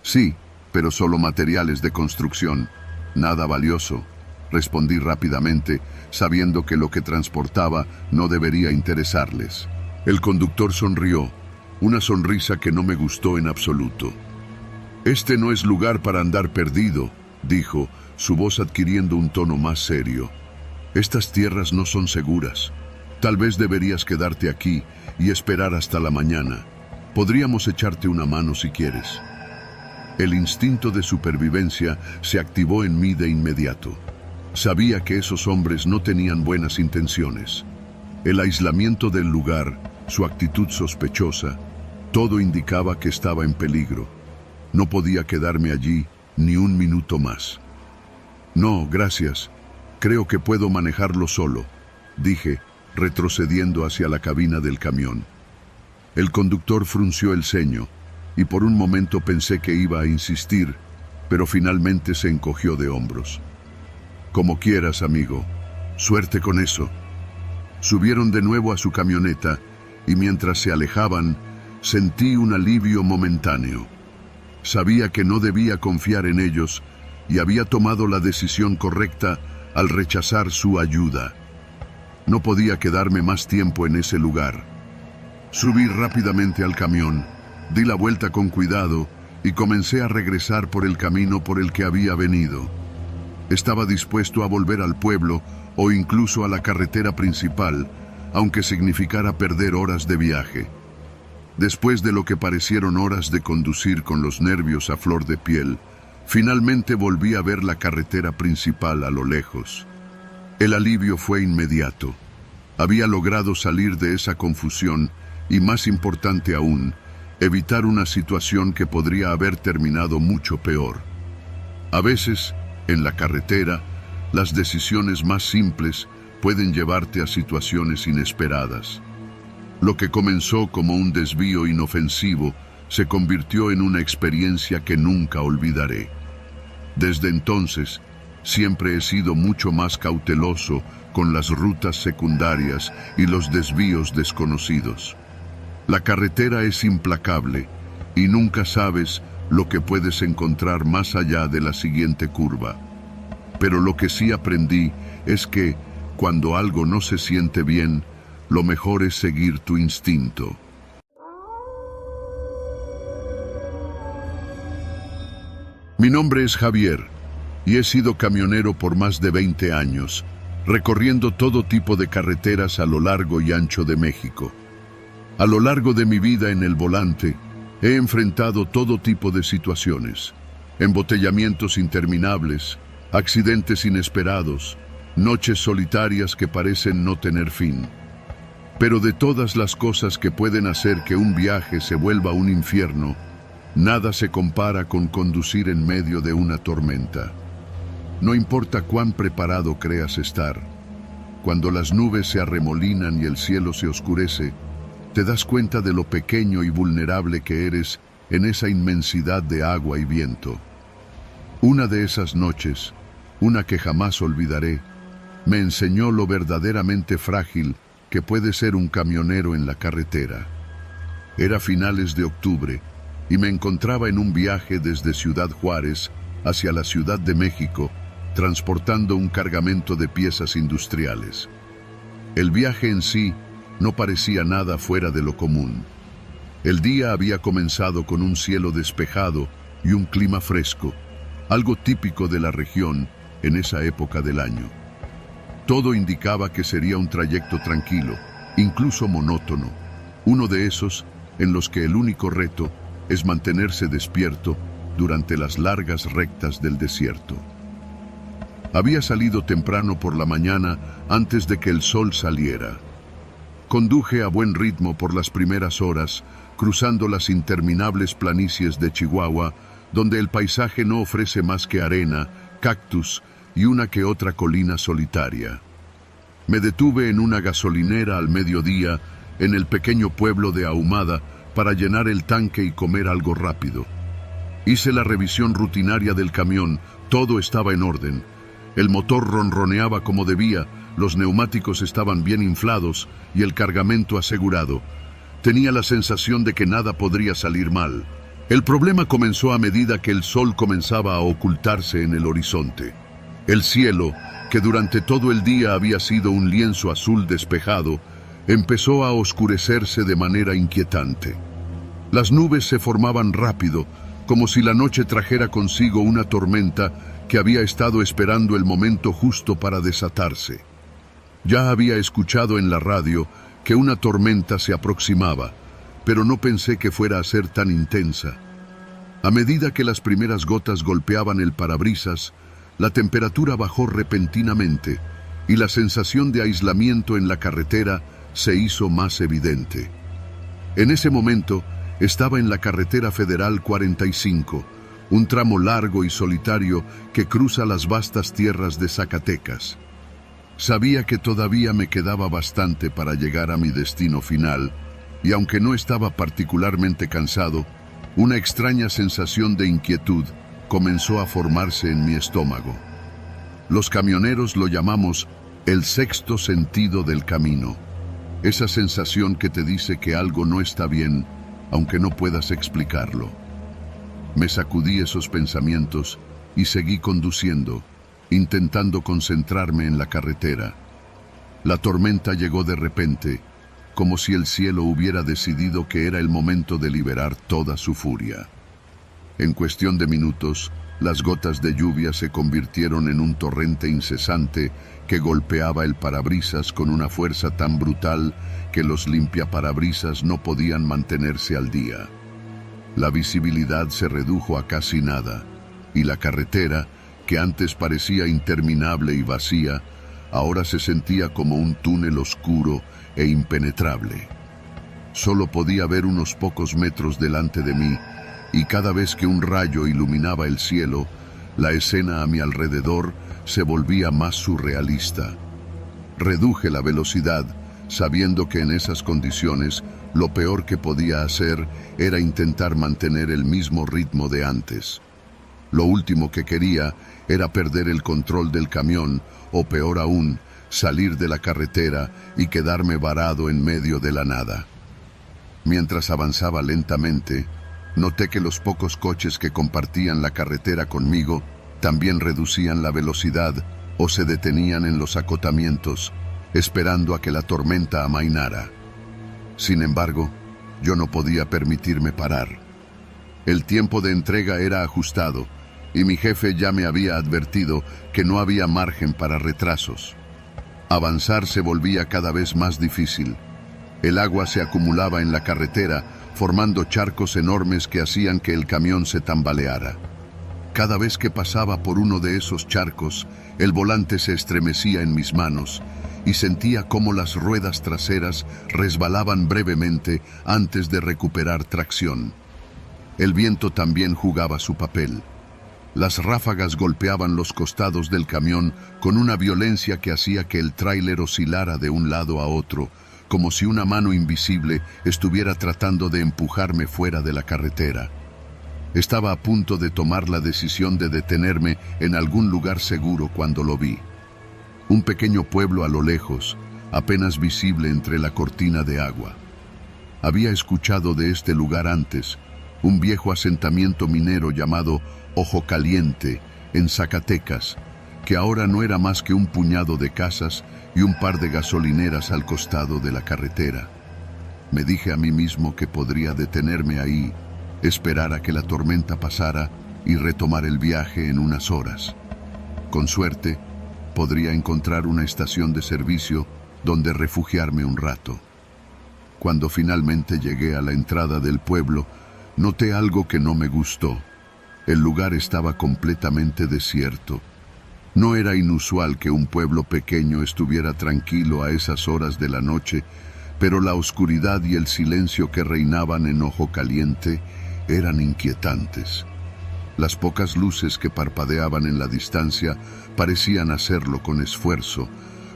Sí, pero solo materiales de construcción. Nada valioso, respondí rápidamente, sabiendo que lo que transportaba no debería interesarles. El conductor sonrió, una sonrisa que no me gustó en absoluto. «Este no es lugar para andar perdido», dijo, su voz adquiriendo un tono más serio. «Estas tierras no son seguras. Tal vez deberías quedarte aquí y esperar hasta la mañana. Podríamos echarte una mano si quieres». El instinto de supervivencia se activó en mí de inmediato. Sabía que esos hombres no tenían buenas intenciones. El aislamiento del lugar, su actitud sospechosa, todo indicaba que estaba en peligro. No podía quedarme allí ni un minuto más. «No, gracias. Creo que puedo manejarlo solo», dije, retrocediendo hacia la cabina del camión. El conductor frunció el ceño, y por un momento pensé que iba a insistir, pero finalmente se encogió de hombros. «Como quieras, amigo. Suerte con eso». Subieron de nuevo a su camioneta, y mientras se alejaban, sentí un alivio momentáneo. Sabía que no debía confiar en ellos, y había tomado la decisión correcta al rechazar su ayuda. No podía quedarme más tiempo en ese lugar. Subí rápidamente al camión, di la vuelta con cuidado y comencé a regresar por el camino por el que había venido. Estaba dispuesto a volver al pueblo o incluso a la carretera principal, aunque significara perder horas de viaje. Después de lo que parecieron horas de conducir con los nervios a flor de piel, finalmente volví a ver la carretera principal a lo lejos. El alivio fue inmediato. Había logrado salir de esa confusión y, más importante aún, evitar una situación que podría haber terminado mucho peor. A veces, en la carretera, las decisiones más simples pueden llevarte a situaciones inesperadas. Lo que comenzó como un desvío inofensivo se convirtió en una experiencia que nunca olvidaré. Desde entonces, siempre he sido mucho más cauteloso con las rutas secundarias y los desvíos desconocidos. La carretera es implacable y nunca sabes lo que puedes encontrar más allá de la siguiente curva. Pero lo que sí aprendí es que, cuando algo no se siente bien, lo mejor es seguir tu instinto. Mi nombre es Javier y he sido camionero por más de 20 años, recorriendo todo tipo de carreteras a lo largo y ancho de México. A lo largo de mi vida en el volante, he enfrentado todo tipo de situaciones: embotellamientos interminables, accidentes inesperados, noches solitarias que parecen no tener fin. Pero de todas las cosas que pueden hacer que un viaje se vuelva un infierno, nada se compara con conducir en medio de una tormenta. No importa cuán preparado creas estar, cuando las nubes se arremolinan y el cielo se oscurece, te das cuenta de lo pequeño y vulnerable que eres en esa inmensidad de agua y viento. Una de esas noches, una que jamás olvidaré, me enseñó lo verdaderamente frágil que puede ser un camionero en la carretera. Era finales de octubre y me encontraba en un viaje desde Ciudad Juárez hacia la Ciudad de México, transportando un cargamento de piezas industriales. El viaje en sí no parecía nada fuera de lo común. El día había comenzado con un cielo despejado y un clima fresco, algo típico de la región en esa época del año. Todo indicaba que sería un trayecto tranquilo, incluso monótono, uno de esos en los que el único reto es mantenerse despierto durante las largas rectas del desierto. Había salido temprano por la mañana antes de que el sol saliera. Conduje a buen ritmo por las primeras horas, cruzando las interminables planicies de Chihuahua, donde el paisaje no ofrece más que arena, cactus y una que otra colina solitaria. Me detuve en una gasolinera al mediodía en el pequeño pueblo de Ahumada para llenar el tanque y comer algo rápido. Hice la revisión rutinaria del camión, todo estaba en orden. El motor ronroneaba como debía, los neumáticos estaban bien inflados y el cargamento asegurado. Tenía la sensación de que nada podría salir mal. El problema comenzó a medida que el sol comenzaba a ocultarse en el horizonte. El cielo, que durante todo el día había sido un lienzo azul despejado, empezó a oscurecerse de manera inquietante. Las nubes se formaban rápido, como si la noche trajera consigo una tormenta que había estado esperando el momento justo para desatarse. Ya había escuchado en la radio que una tormenta se aproximaba, pero no pensé que fuera a ser tan intensa. A medida que las primeras gotas golpeaban el parabrisas, la temperatura bajó repentinamente y la sensación de aislamiento en la carretera se hizo más evidente. En ese momento estaba en la carretera federal 45, un tramo largo y solitario que cruza las vastas tierras de Zacatecas. Sabía que todavía me quedaba bastante para llegar a mi destino final, y aunque no estaba particularmente cansado, una extraña sensación de inquietud comenzó a formarse en mi estómago. Los camioneros lo llamamos el sexto sentido del camino. Esa sensación que te dice que algo no está bien, aunque no puedas explicarlo. Me sacudí esos pensamientos y seguí conduciendo, intentando concentrarme en la carretera. La tormenta llegó de repente, como si el cielo hubiera decidido que era el momento de liberar toda su furia. En cuestión de minutos, las gotas de lluvia se convirtieron en un torrente incesante que golpeaba el parabrisas con una fuerza tan brutal que los limpiaparabrisas no podían mantenerse al día. La visibilidad se redujo a casi nada, y la carretera, que antes parecía interminable y vacía, ahora se sentía como un túnel oscuro e impenetrable. Solo podía ver unos pocos metros delante de mí, y cada vez que un rayo iluminaba el cielo, la escena a mi alrededor se volvía más surrealista. Reduje la velocidad, sabiendo que en esas condiciones lo peor que podía hacer era intentar mantener el mismo ritmo de antes. Lo último que quería era perder el control del camión, o peor aún, salir de la carretera y quedarme varado en medio de la nada. Mientras avanzaba lentamente, noté que los pocos coches que compartían la carretera conmigo también reducían la velocidad o se detenían en los acotamientos, esperando a que la tormenta amainara. Sin embargo, yo no podía permitirme parar. El tiempo de entrega era ajustado, y mi jefe ya me había advertido que no había margen para retrasos. Avanzar se volvía cada vez más difícil. El agua se acumulaba en la carretera, formando charcos enormes que hacían que el camión se tambaleara. Cada vez que pasaba por uno de esos charcos, el volante se estremecía en mis manos y sentía cómo las ruedas traseras resbalaban brevemente antes de recuperar tracción. El viento también jugaba su papel. Las ráfagas golpeaban los costados del camión con una violencia que hacía que el tráiler oscilara de un lado a otro, como si una mano invisible estuviera tratando de empujarme fuera de la carretera. Estaba a punto de tomar la decisión de detenerme en algún lugar seguro cuando lo vi. Un pequeño pueblo a lo lejos, apenas visible entre la cortina de agua. Había escuchado de este lugar antes, un viejo asentamiento minero llamado Ojo Caliente, en Zacatecas, que ahora no era más que un puñado de casas y un par de gasolineras al costado de la carretera. Me dije a mí mismo que podría detenerme ahí, esperar a que la tormenta pasara y retomar el viaje en unas horas. Con suerte, podría encontrar una estación de servicio donde refugiarme un rato. Cuando finalmente llegué a la entrada del pueblo, noté algo que no me gustó. El lugar estaba completamente desierto. No era inusual que un pueblo pequeño estuviera tranquilo a esas horas de la noche, pero la oscuridad y el silencio que reinaban en Ojo Caliente eran inquietantes. Las pocas luces que parpadeaban en la distancia parecían hacerlo con esfuerzo,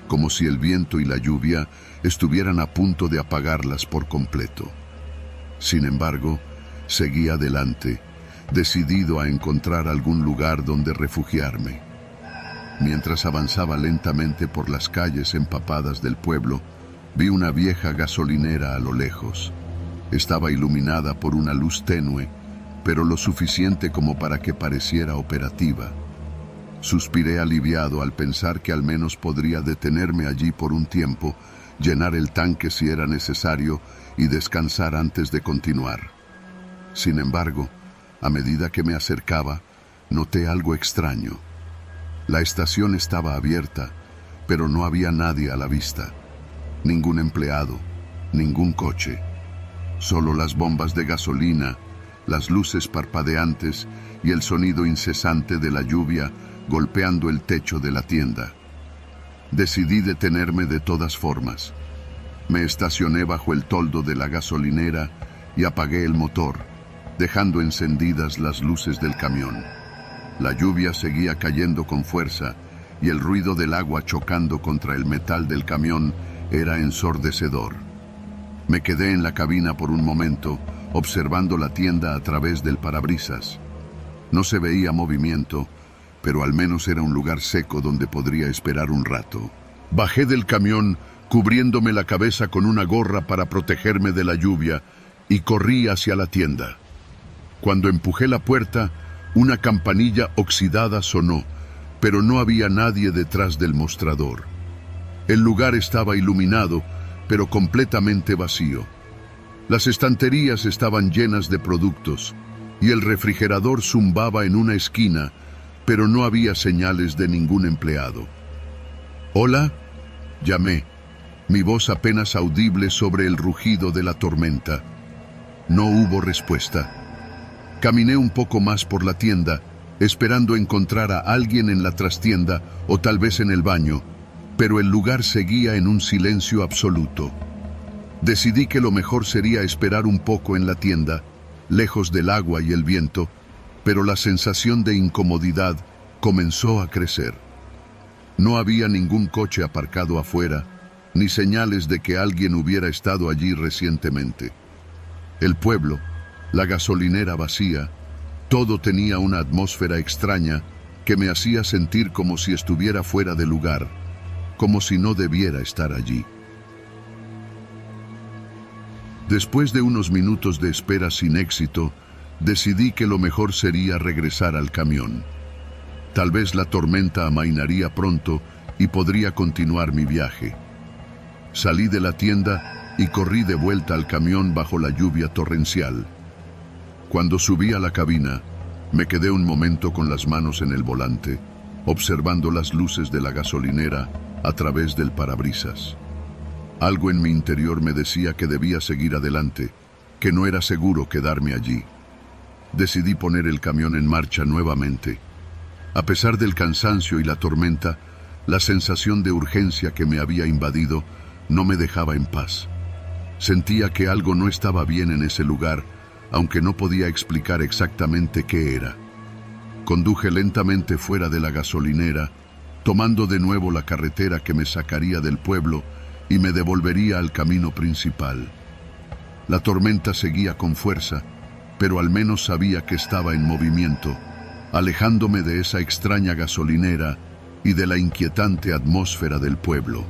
como si el viento y la lluvia estuvieran a punto de apagarlas por completo. Sin embargo, seguí adelante, decidido a encontrar algún lugar donde refugiarme. Mientras avanzaba lentamente por las calles empapadas del pueblo, vi una vieja gasolinera a lo lejos. Estaba iluminada por una luz tenue, pero lo suficiente como para que pareciera operativa. Suspiré aliviado al pensar que al menos podría detenerme allí por un tiempo, llenar el tanque si era necesario y descansar antes de continuar. Sin embargo, a medida que me acercaba, noté algo extraño. La estación estaba abierta, pero no había nadie a la vista. Ningún empleado, ningún coche. Solo las bombas de gasolina, las luces parpadeantes y el sonido incesante de la lluvia golpeando el techo de la tienda. Decidí detenerme de todas formas. Me estacioné bajo el toldo de la gasolinera y apagué el motor, dejando encendidas las luces del camión. La lluvia seguía cayendo con fuerza y el ruido del agua chocando contra el metal del camión era ensordecedor. Me quedé en la cabina por un momento, observando la tienda a través del parabrisas. No se veía movimiento, pero al menos era un lugar seco donde podría esperar un rato. Bajé del camión, cubriéndome la cabeza con una gorra para protegerme de la lluvia, y corrí hacia la tienda. Cuando empujé la puerta, una campanilla oxidada sonó, pero no había nadie detrás del mostrador. El lugar estaba iluminado, pero completamente vacío. Las estanterías estaban llenas de productos, y el refrigerador zumbaba en una esquina, pero no había señales de ningún empleado. «¿Hola?», llamé, mi voz apenas audible sobre el rugido de la tormenta. No hubo respuesta. Caminé un poco más por la tienda, esperando encontrar a alguien en la trastienda o tal vez en el baño, pero el lugar seguía en un silencio absoluto. Decidí que lo mejor sería esperar un poco en la tienda, lejos del agua y el viento, pero la sensación de incomodidad comenzó a crecer. No había ningún coche aparcado afuera, ni señales de que alguien hubiera estado allí recientemente. El pueblo, la gasolinera vacía, todo tenía una atmósfera extraña que me hacía sentir como si estuviera fuera de lugar, como si no debiera estar allí. Después de unos minutos de espera sin éxito, decidí que lo mejor sería regresar al camión. Tal vez la tormenta amainaría pronto y podría continuar mi viaje. Salí de la tienda y corrí de vuelta al camión bajo la lluvia torrencial. Cuando subí a la cabina, me quedé un momento con las manos en el volante, observando las luces de la gasolinera a través del parabrisas. Algo en mi interior me decía que debía seguir adelante, que no era seguro quedarme allí. Decidí poner el camión en marcha nuevamente. A pesar del cansancio y la tormenta, la sensación de urgencia que me había invadido no me dejaba en paz. Sentía que algo no estaba bien en ese lugar, aunque no podía explicar exactamente qué era. Conduje lentamente fuera de la gasolinera, tomando de nuevo la carretera que me sacaría del pueblo y me devolvería al camino principal. La tormenta seguía con fuerza, pero al menos sabía que estaba en movimiento, alejándome de esa extraña gasolinera y de la inquietante atmósfera del pueblo.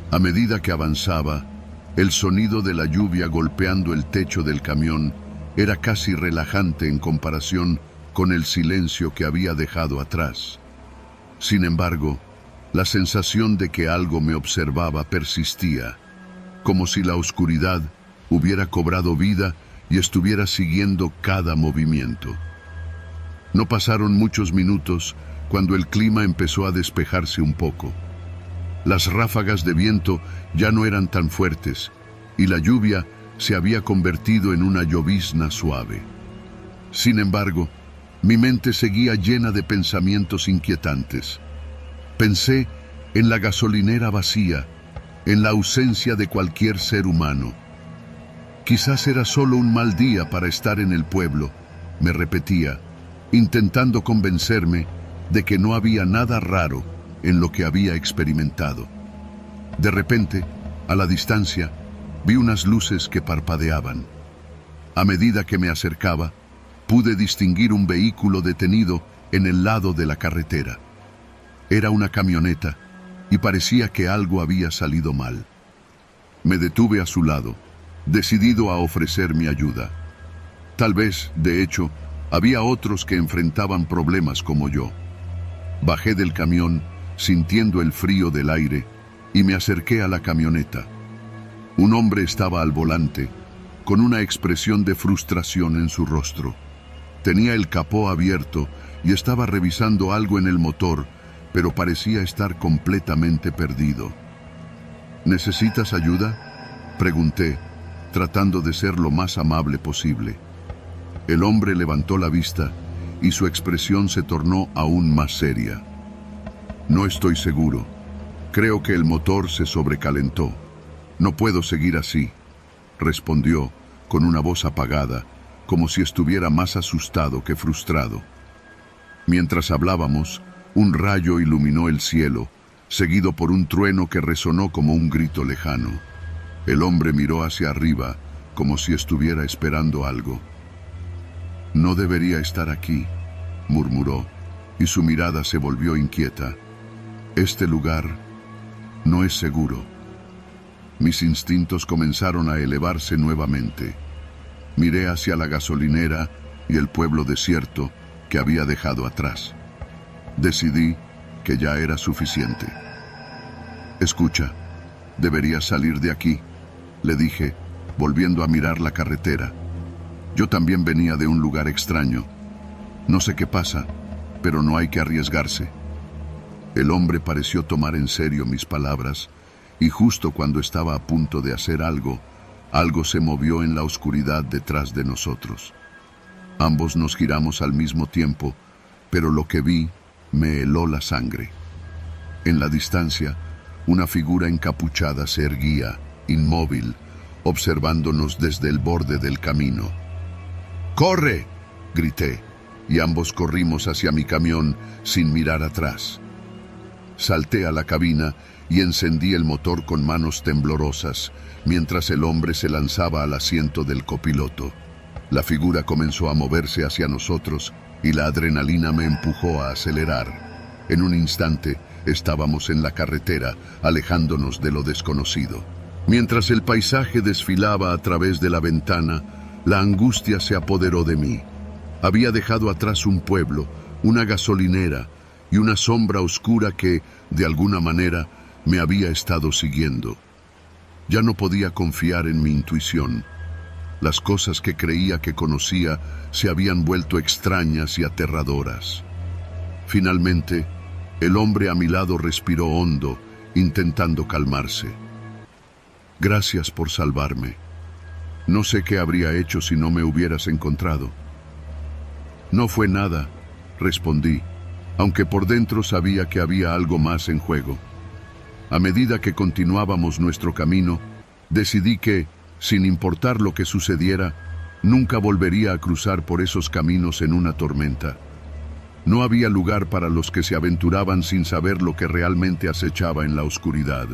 A medida que avanzaba, el sonido de la lluvia golpeando el techo del camión era casi relajante en comparación con el silencio que había dejado atrás. Sin embargo, la sensación de que algo me observaba persistía, como si la oscuridad hubiera cobrado vida y estuviera siguiendo cada movimiento. No pasaron muchos minutos cuando el clima empezó a despejarse un poco. Las ráfagas de viento ya no eran tan fuertes y la lluvia se había convertido en una llovizna suave. Sin embargo, mi mente seguía llena de pensamientos inquietantes. Pensé en la gasolinera vacía, en la ausencia de cualquier ser humano. Quizás era solo un mal día para estar en el pueblo, me repetía, intentando convencerme de que no había nada raro en lo que había experimentado. De repente, a la distancia, vi unas luces que parpadeaban. A medida que me acercaba, pude distinguir un vehículo detenido en el lado de la carretera. Era una camioneta y parecía que algo había salido mal. Me detuve a su lado, decidido a ofrecer mi ayuda. Tal vez, de hecho, había otros que enfrentaban problemas como yo. Bajé del camión, sintiendo el frío del aire, y me acerqué a la camioneta. Un hombre estaba al volante, con una expresión de frustración en su rostro. Tenía el capó abierto y estaba revisando algo en el motor, pero parecía estar completamente perdido. ¿Necesitas ayuda?, pregunté, tratando de ser lo más amable posible. El hombre levantó la vista y su expresión se tornó aún más seria. No estoy seguro. Creo que el motor se sobrecalentó. No puedo seguir así, respondió con una voz apagada, como si estuviera más asustado que frustrado. Mientras hablábamos, un rayo iluminó el cielo, seguido por un trueno que resonó como un grito lejano. El hombre miró hacia arriba, como si estuviera esperando algo. «No debería estar aquí», murmuró, y su mirada se volvió inquieta. «Este lugar no es seguro». Mis instintos comenzaron a elevarse nuevamente. Miré hacia la gasolinera y el pueblo desierto que había dejado atrás. Decidí que ya era suficiente. «Escucha, deberías salir de aquí», le dije, volviendo a mirar la carretera. Yo también venía de un lugar extraño. No sé qué pasa, pero no hay que arriesgarse. El hombre pareció tomar en serio mis palabras, y justo cuando estaba a punto de hacer algo, algo se movió en la oscuridad detrás de nosotros. Ambos nos giramos al mismo tiempo, pero lo que vi me heló la sangre. En la distancia, una figura encapuchada se erguía, inmóvil, observándonos desde el borde del camino. «¡Corre!», grité, y ambos corrimos hacia mi camión sin mirar atrás. Salté a la cabina y encendí el motor con manos temblorosas, mientras el hombre se lanzaba al asiento del copiloto. La figura comenzó a moverse hacia nosotros y la adrenalina me empujó a acelerar. En un instante estábamos en la carretera, alejándonos de lo desconocido. Mientras el paisaje desfilaba a través de la ventana, la angustia se apoderó de mí. Había dejado atrás un pueblo, una gasolinera y una sombra oscura que, de alguna manera, me había estado siguiendo. Ya no podía confiar en mi intuición. Las cosas que creía que conocía se habían vuelto extrañas y aterradoras. Finalmente, el hombre a mi lado respiró hondo, intentando calmarse. «Gracias por salvarme. No sé qué habría hecho si no me hubieras encontrado». «No fue nada», respondí, aunque por dentro sabía que había algo más en juego. A medida que continuábamos nuestro camino, decidí que, sin importar lo que sucediera, nunca volvería a cruzar por esos caminos en una tormenta. No había lugar para los que se aventuraban sin saber lo que realmente acechaba en la oscuridad.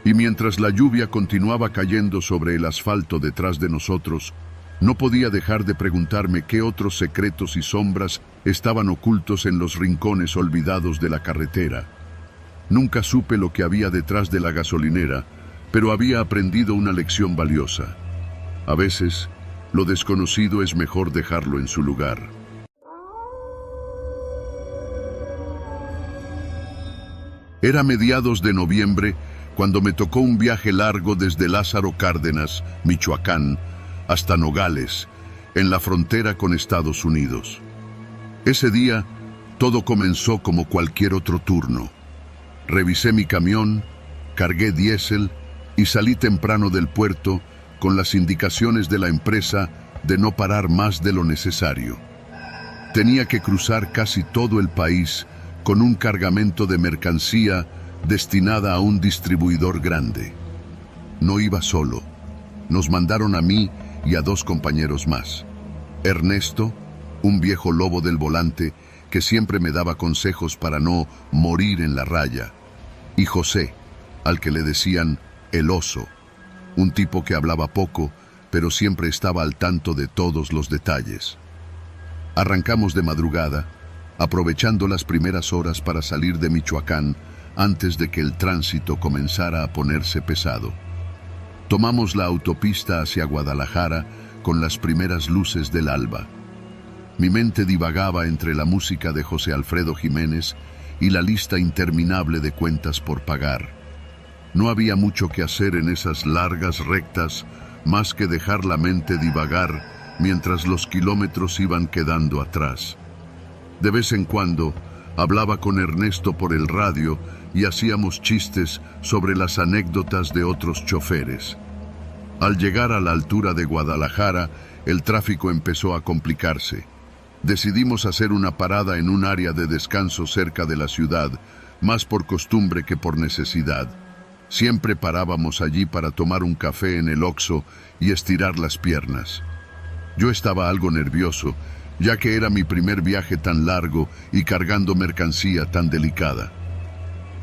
Y mientras la lluvia continuaba cayendo sobre el asfalto detrás de nosotros, no podía dejar de preguntarme qué otros secretos y sombras estaban ocultos en los rincones olvidados de la carretera. Nunca supe lo que había detrás de la gasolinera, pero había aprendido una lección valiosa. A veces, lo desconocido es mejor dejarlo en su lugar. Era mediados de noviembre cuando me tocó un viaje largo desde Lázaro Cárdenas, Michoacán, hasta Nogales, en la frontera con Estados Unidos. Ese día, todo comenzó como cualquier otro turno. Revisé mi camión, cargué diésel y salí temprano del puerto con las indicaciones de la empresa de no parar más de lo necesario. Tenía que cruzar casi todo el país con un cargamento de mercancía destinada a un distribuidor grande. No iba solo. Nos mandaron a mí y a 2 compañeros más. Ernesto, un viejo lobo del volante que siempre me daba consejos para no morir en la raya, y José, al que le decían el oso, un tipo que hablaba poco, pero siempre estaba al tanto de todos los detalles. Arrancamos de madrugada, aprovechando las primeras horas para salir de Michoacán antes de que el tránsito comenzara a ponerse pesado. Tomamos la autopista hacia Guadalajara con las primeras luces del alba. Mi mente divagaba entre la música de José Alfredo Jiménez y la lista interminable de cuentas por pagar. No había mucho que hacer en esas largas rectas, más que dejar la mente divagar mientras los kilómetros iban quedando atrás. De vez en cuando, hablaba con Ernesto por el radio y hacíamos chistes sobre las anécdotas de otros choferes. Al llegar a la altura de Guadalajara, el tráfico empezó a complicarse. Decidimos hacer una parada en un área de descanso cerca de la ciudad, más por costumbre que por necesidad. Siempre parábamos allí para tomar un café en el Oxxo y estirar las piernas. Yo estaba algo nervioso, ya que era mi primer viaje tan largo y cargando mercancía tan delicada.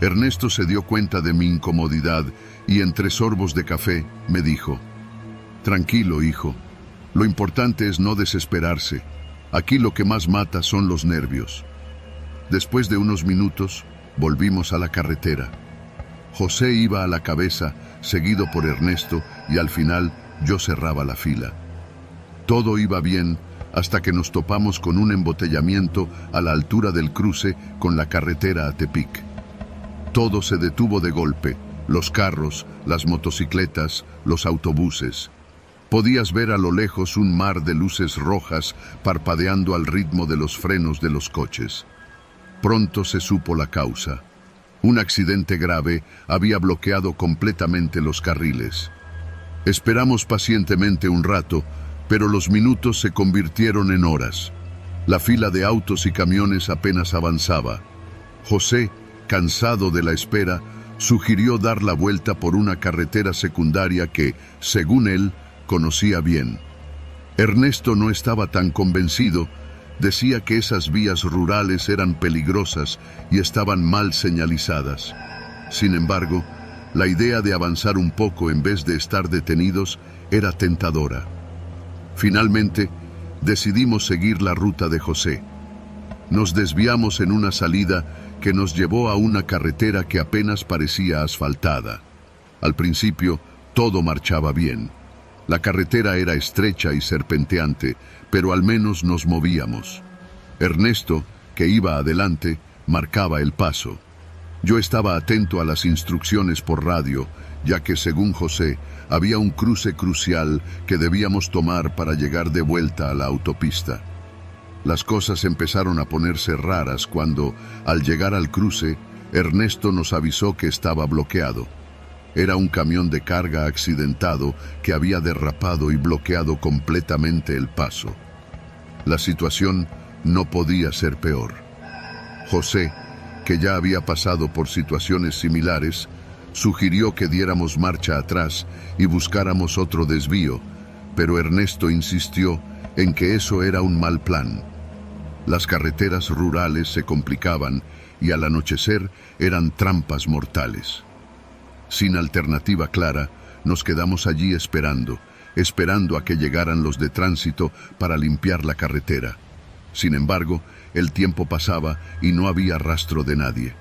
Ernesto se dio cuenta de mi incomodidad y entre sorbos de café me dijo: «Tranquilo, hijo. Lo importante es no desesperarse. Aquí lo que más mata son los nervios». Después de unos minutos, volvimos a la carretera. José iba a la cabeza, seguido por Ernesto, y al final yo cerraba la fila. Todo iba bien hasta que nos topamos con un embotellamiento a la altura del cruce con la carretera a Tepic. Todo se detuvo de golpe, los carros, las motocicletas, los autobuses. Podías ver a lo lejos un mar de luces rojas parpadeando al ritmo de los frenos de los coches. Pronto se supo la causa. Un accidente grave había bloqueado completamente los carriles. Esperamos pacientemente un rato, pero los minutos se convirtieron en horas. La fila de autos y camiones apenas avanzaba. José, cansado de la espera, sugirió dar la vuelta por una carretera secundaria que, según él, conocía bien. Ernesto no estaba tan convencido. Decía que esas vías rurales eran peligrosas y estaban mal señalizadas. Sin embargo, la idea de avanzar un poco en vez de estar detenidos era tentadora. Finalmente, decidimos seguir la ruta de José. Nos desviamos en una salida que nos llevó a una carretera que apenas parecía asfaltada. Al principio, todo marchaba bien. La carretera era estrecha y serpenteante, pero al menos nos movíamos. Ernesto, que iba adelante, marcaba el paso. Yo estaba atento a las instrucciones por radio, ya que, según José, había un cruce crucial que debíamos tomar para llegar de vuelta a la autopista. Las cosas empezaron a ponerse raras cuando, al llegar al cruce, Ernesto nos avisó que estaba bloqueado. Era un camión de carga accidentado que había derrapado y bloqueado completamente el paso. La situación no podía ser peor. José, que ya había pasado por situaciones similares, sugirió que diéramos marcha atrás y buscáramos otro desvío, pero Ernesto insistió en que eso era un mal plan. Las carreteras rurales se complicaban y al anochecer eran trampas mortales. Sin alternativa clara, nos quedamos allí esperando a que llegaran los de tránsito para limpiar la carretera. Sin embargo, el tiempo pasaba y no había rastro de nadie.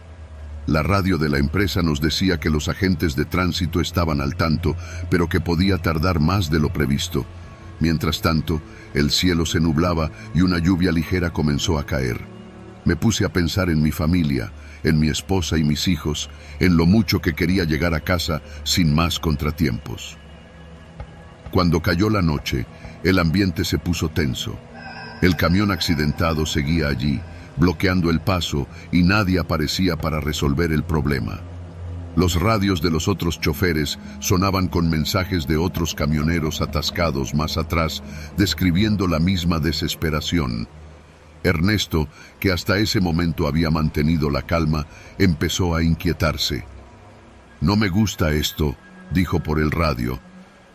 La radio de la empresa nos decía que los agentes de tránsito estaban al tanto, pero que podía tardar más de lo previsto. Mientras tanto, el cielo se nublaba y una lluvia ligera comenzó a caer. Me puse a pensar en mi familia, en mi esposa y mis hijos, en lo mucho que quería llegar a casa sin más contratiempos. Cuando cayó la noche, el ambiente se puso tenso. El camión accidentado seguía allí, bloqueando el paso, y nadie aparecía para resolver el problema. Los radios de los otros choferes sonaban con mensajes de otros camioneros atascados más atrás, describiendo la misma desesperación. Ernesto, que hasta ese momento había mantenido la calma, empezó a inquietarse. «No me gusta esto», dijo por el radio.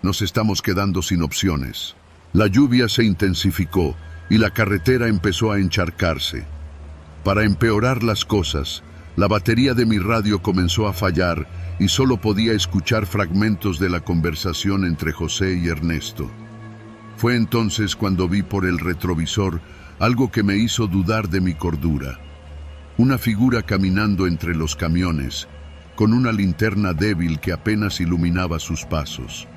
«Nos estamos quedando sin opciones». La lluvia se intensificó y la carretera empezó a encharcarse. Para empeorar las cosas, la batería de mi radio comenzó a fallar y solo podía escuchar fragmentos de la conversación entre José y Ernesto. Fue entonces cuando vi por el retrovisor algo que me hizo dudar de mi cordura. Una figura caminando entre los camiones, con una linterna débil que apenas iluminaba sus pasos.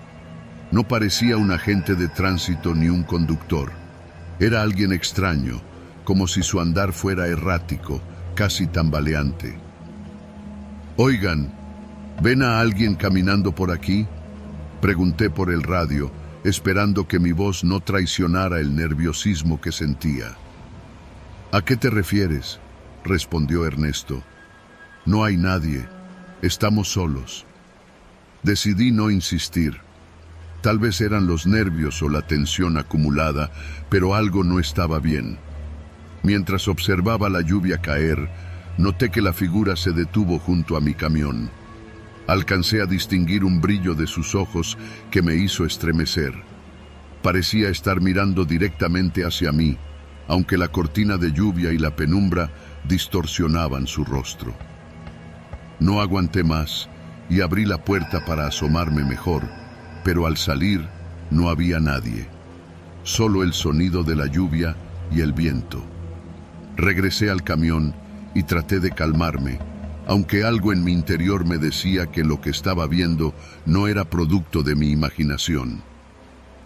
No parecía un agente de tránsito ni un conductor. Era alguien extraño, como si su andar fuera errático, casi tambaleante. «Oigan, ¿ven a alguien caminando por aquí?», pregunté por el radio, esperando que mi voz no traicionara el nerviosismo que sentía. «¿A qué te refieres?», respondió Ernesto. «No hay nadie, estamos solos». Decidí no insistir. Tal vez eran los nervios o la tensión acumulada, pero algo no estaba bien. Mientras observaba la lluvia caer, noté que la figura se detuvo junto a mi camión. Alcancé a distinguir un brillo de sus ojos que me hizo estremecer. Parecía estar mirando directamente hacia mí, aunque la cortina de lluvia y la penumbra distorsionaban su rostro. No aguanté más y abrí la puerta para asomarme mejor, pero al salir no había nadie, solo el sonido de la lluvia y el viento. Regresé al camión y traté de calmarme, aunque algo en mi interior me decía que lo que estaba viendo no era producto de mi imaginación.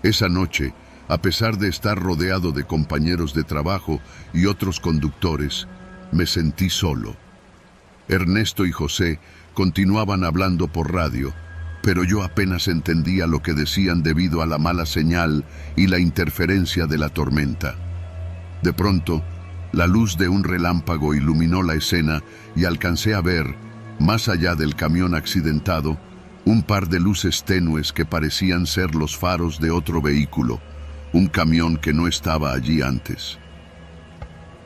Esa noche A pesar de estar rodeado de compañeros de trabajo y otros conductores, me sentí solo. Ernesto y José continuaban hablando por radio, pero yo apenas entendía lo que decían debido a la mala señal y la interferencia de la tormenta. De pronto, la luz de un relámpago iluminó la escena y alcancé a ver, más allá del camión accidentado, un par de luces tenues que parecían ser los faros de otro vehículo, un camión que no estaba allí antes.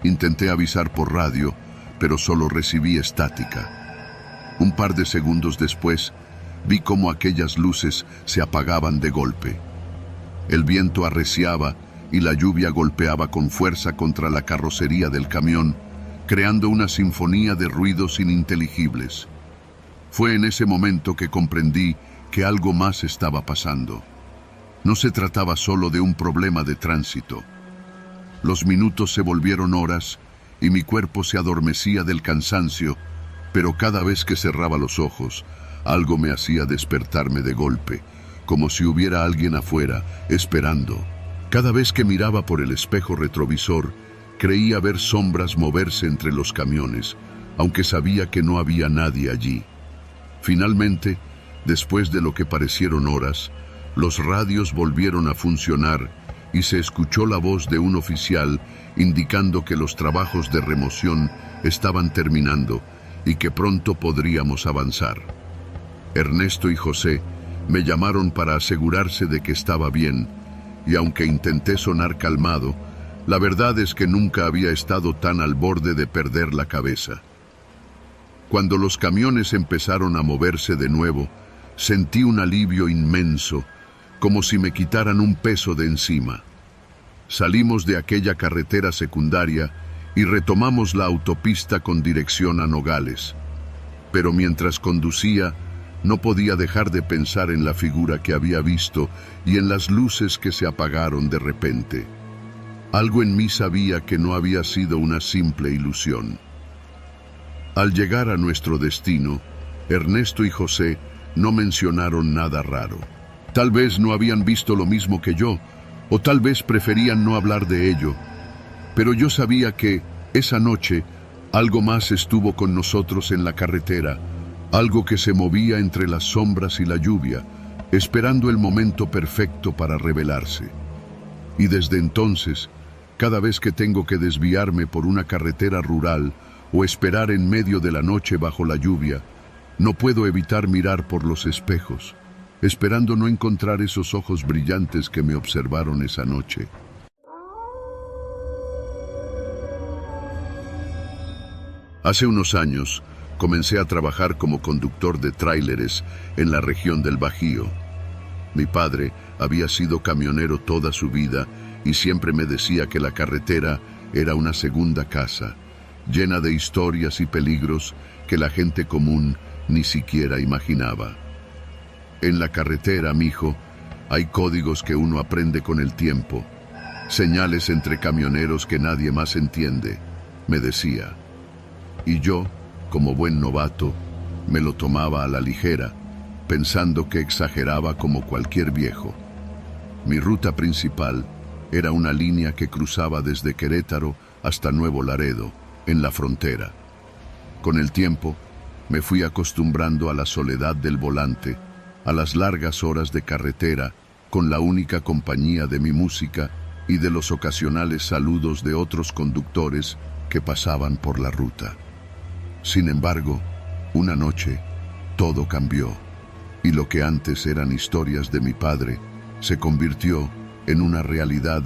Intenté avisar por radio, pero solo recibí estática. Un par de segundos después, vi cómo aquellas luces se apagaban de golpe. El viento arreciaba y la lluvia golpeaba con fuerza contra la carrocería del camión, creando una sinfonía de ruidos ininteligibles. Fue en ese momento que comprendí que algo más estaba pasando. No se trataba solo de un problema de tránsito. Los minutos se volvieron horas y mi cuerpo se adormecía del cansancio, pero cada vez que cerraba los ojos, algo me hacía despertarme de golpe, como si hubiera alguien afuera, esperando. Cada vez que miraba por el espejo retrovisor, creía ver sombras moverse entre los camiones, aunque sabía que no había nadie allí. Finalmente, después de lo que parecieron horas, los radios volvieron a funcionar y se escuchó la voz de un oficial indicando que los trabajos de remoción estaban terminando y que pronto podríamos avanzar. Ernesto y José me llamaron para asegurarse de que estaba bien, y aunque intenté sonar calmado, la verdad es que nunca había estado tan al borde de perder la cabeza. Cuando los camiones empezaron a moverse de nuevo, sentí un alivio inmenso, como si me quitaran un peso de encima. Salimos de aquella carretera secundaria y retomamos la autopista con dirección a Nogales. Pero mientras conducía, no podía dejar de pensar en la figura que había visto y en las luces que se apagaron de repente. Algo en mí sabía que no había sido una simple ilusión. Al llegar a nuestro destino, Ernesto y José no mencionaron nada raro. Tal vez no habían visto lo mismo que yo, o tal vez preferían no hablar de ello. Pero yo sabía que, esa noche, algo más estuvo con nosotros en la carretera, algo que se movía entre las sombras y la lluvia, esperando el momento perfecto para revelarse. Y desde entonces, cada vez que tengo que desviarme por una carretera rural o esperar en medio de la noche bajo la lluvia, no puedo evitar mirar por los espejos, esperando no encontrar esos ojos brillantes que me observaron esa noche. Hace unos años, comencé a trabajar como conductor de tráileres en la región del Bajío. Mi padre había sido camionero toda su vida y siempre me decía que la carretera era una segunda casa, llena de historias y peligros que la gente común ni siquiera imaginaba. En la carretera, mijo, hay códigos que uno aprende con el tiempo, señales entre camioneros que nadie más entiende, me decía. Y yo, como buen novato, me lo tomaba a la ligera, pensando que exageraba como cualquier viejo. Mi ruta principal era una línea que cruzaba desde Querétaro hasta Nuevo Laredo, en la frontera. Con el tiempo, me fui acostumbrando a la soledad del volante, a las largas horas de carretera, con la única compañía de mi música y de los ocasionales saludos de otros conductores que pasaban por la ruta. Sin embargo, una noche, todo cambió, y lo que antes eran historias de mi padre se convirtió en una realidad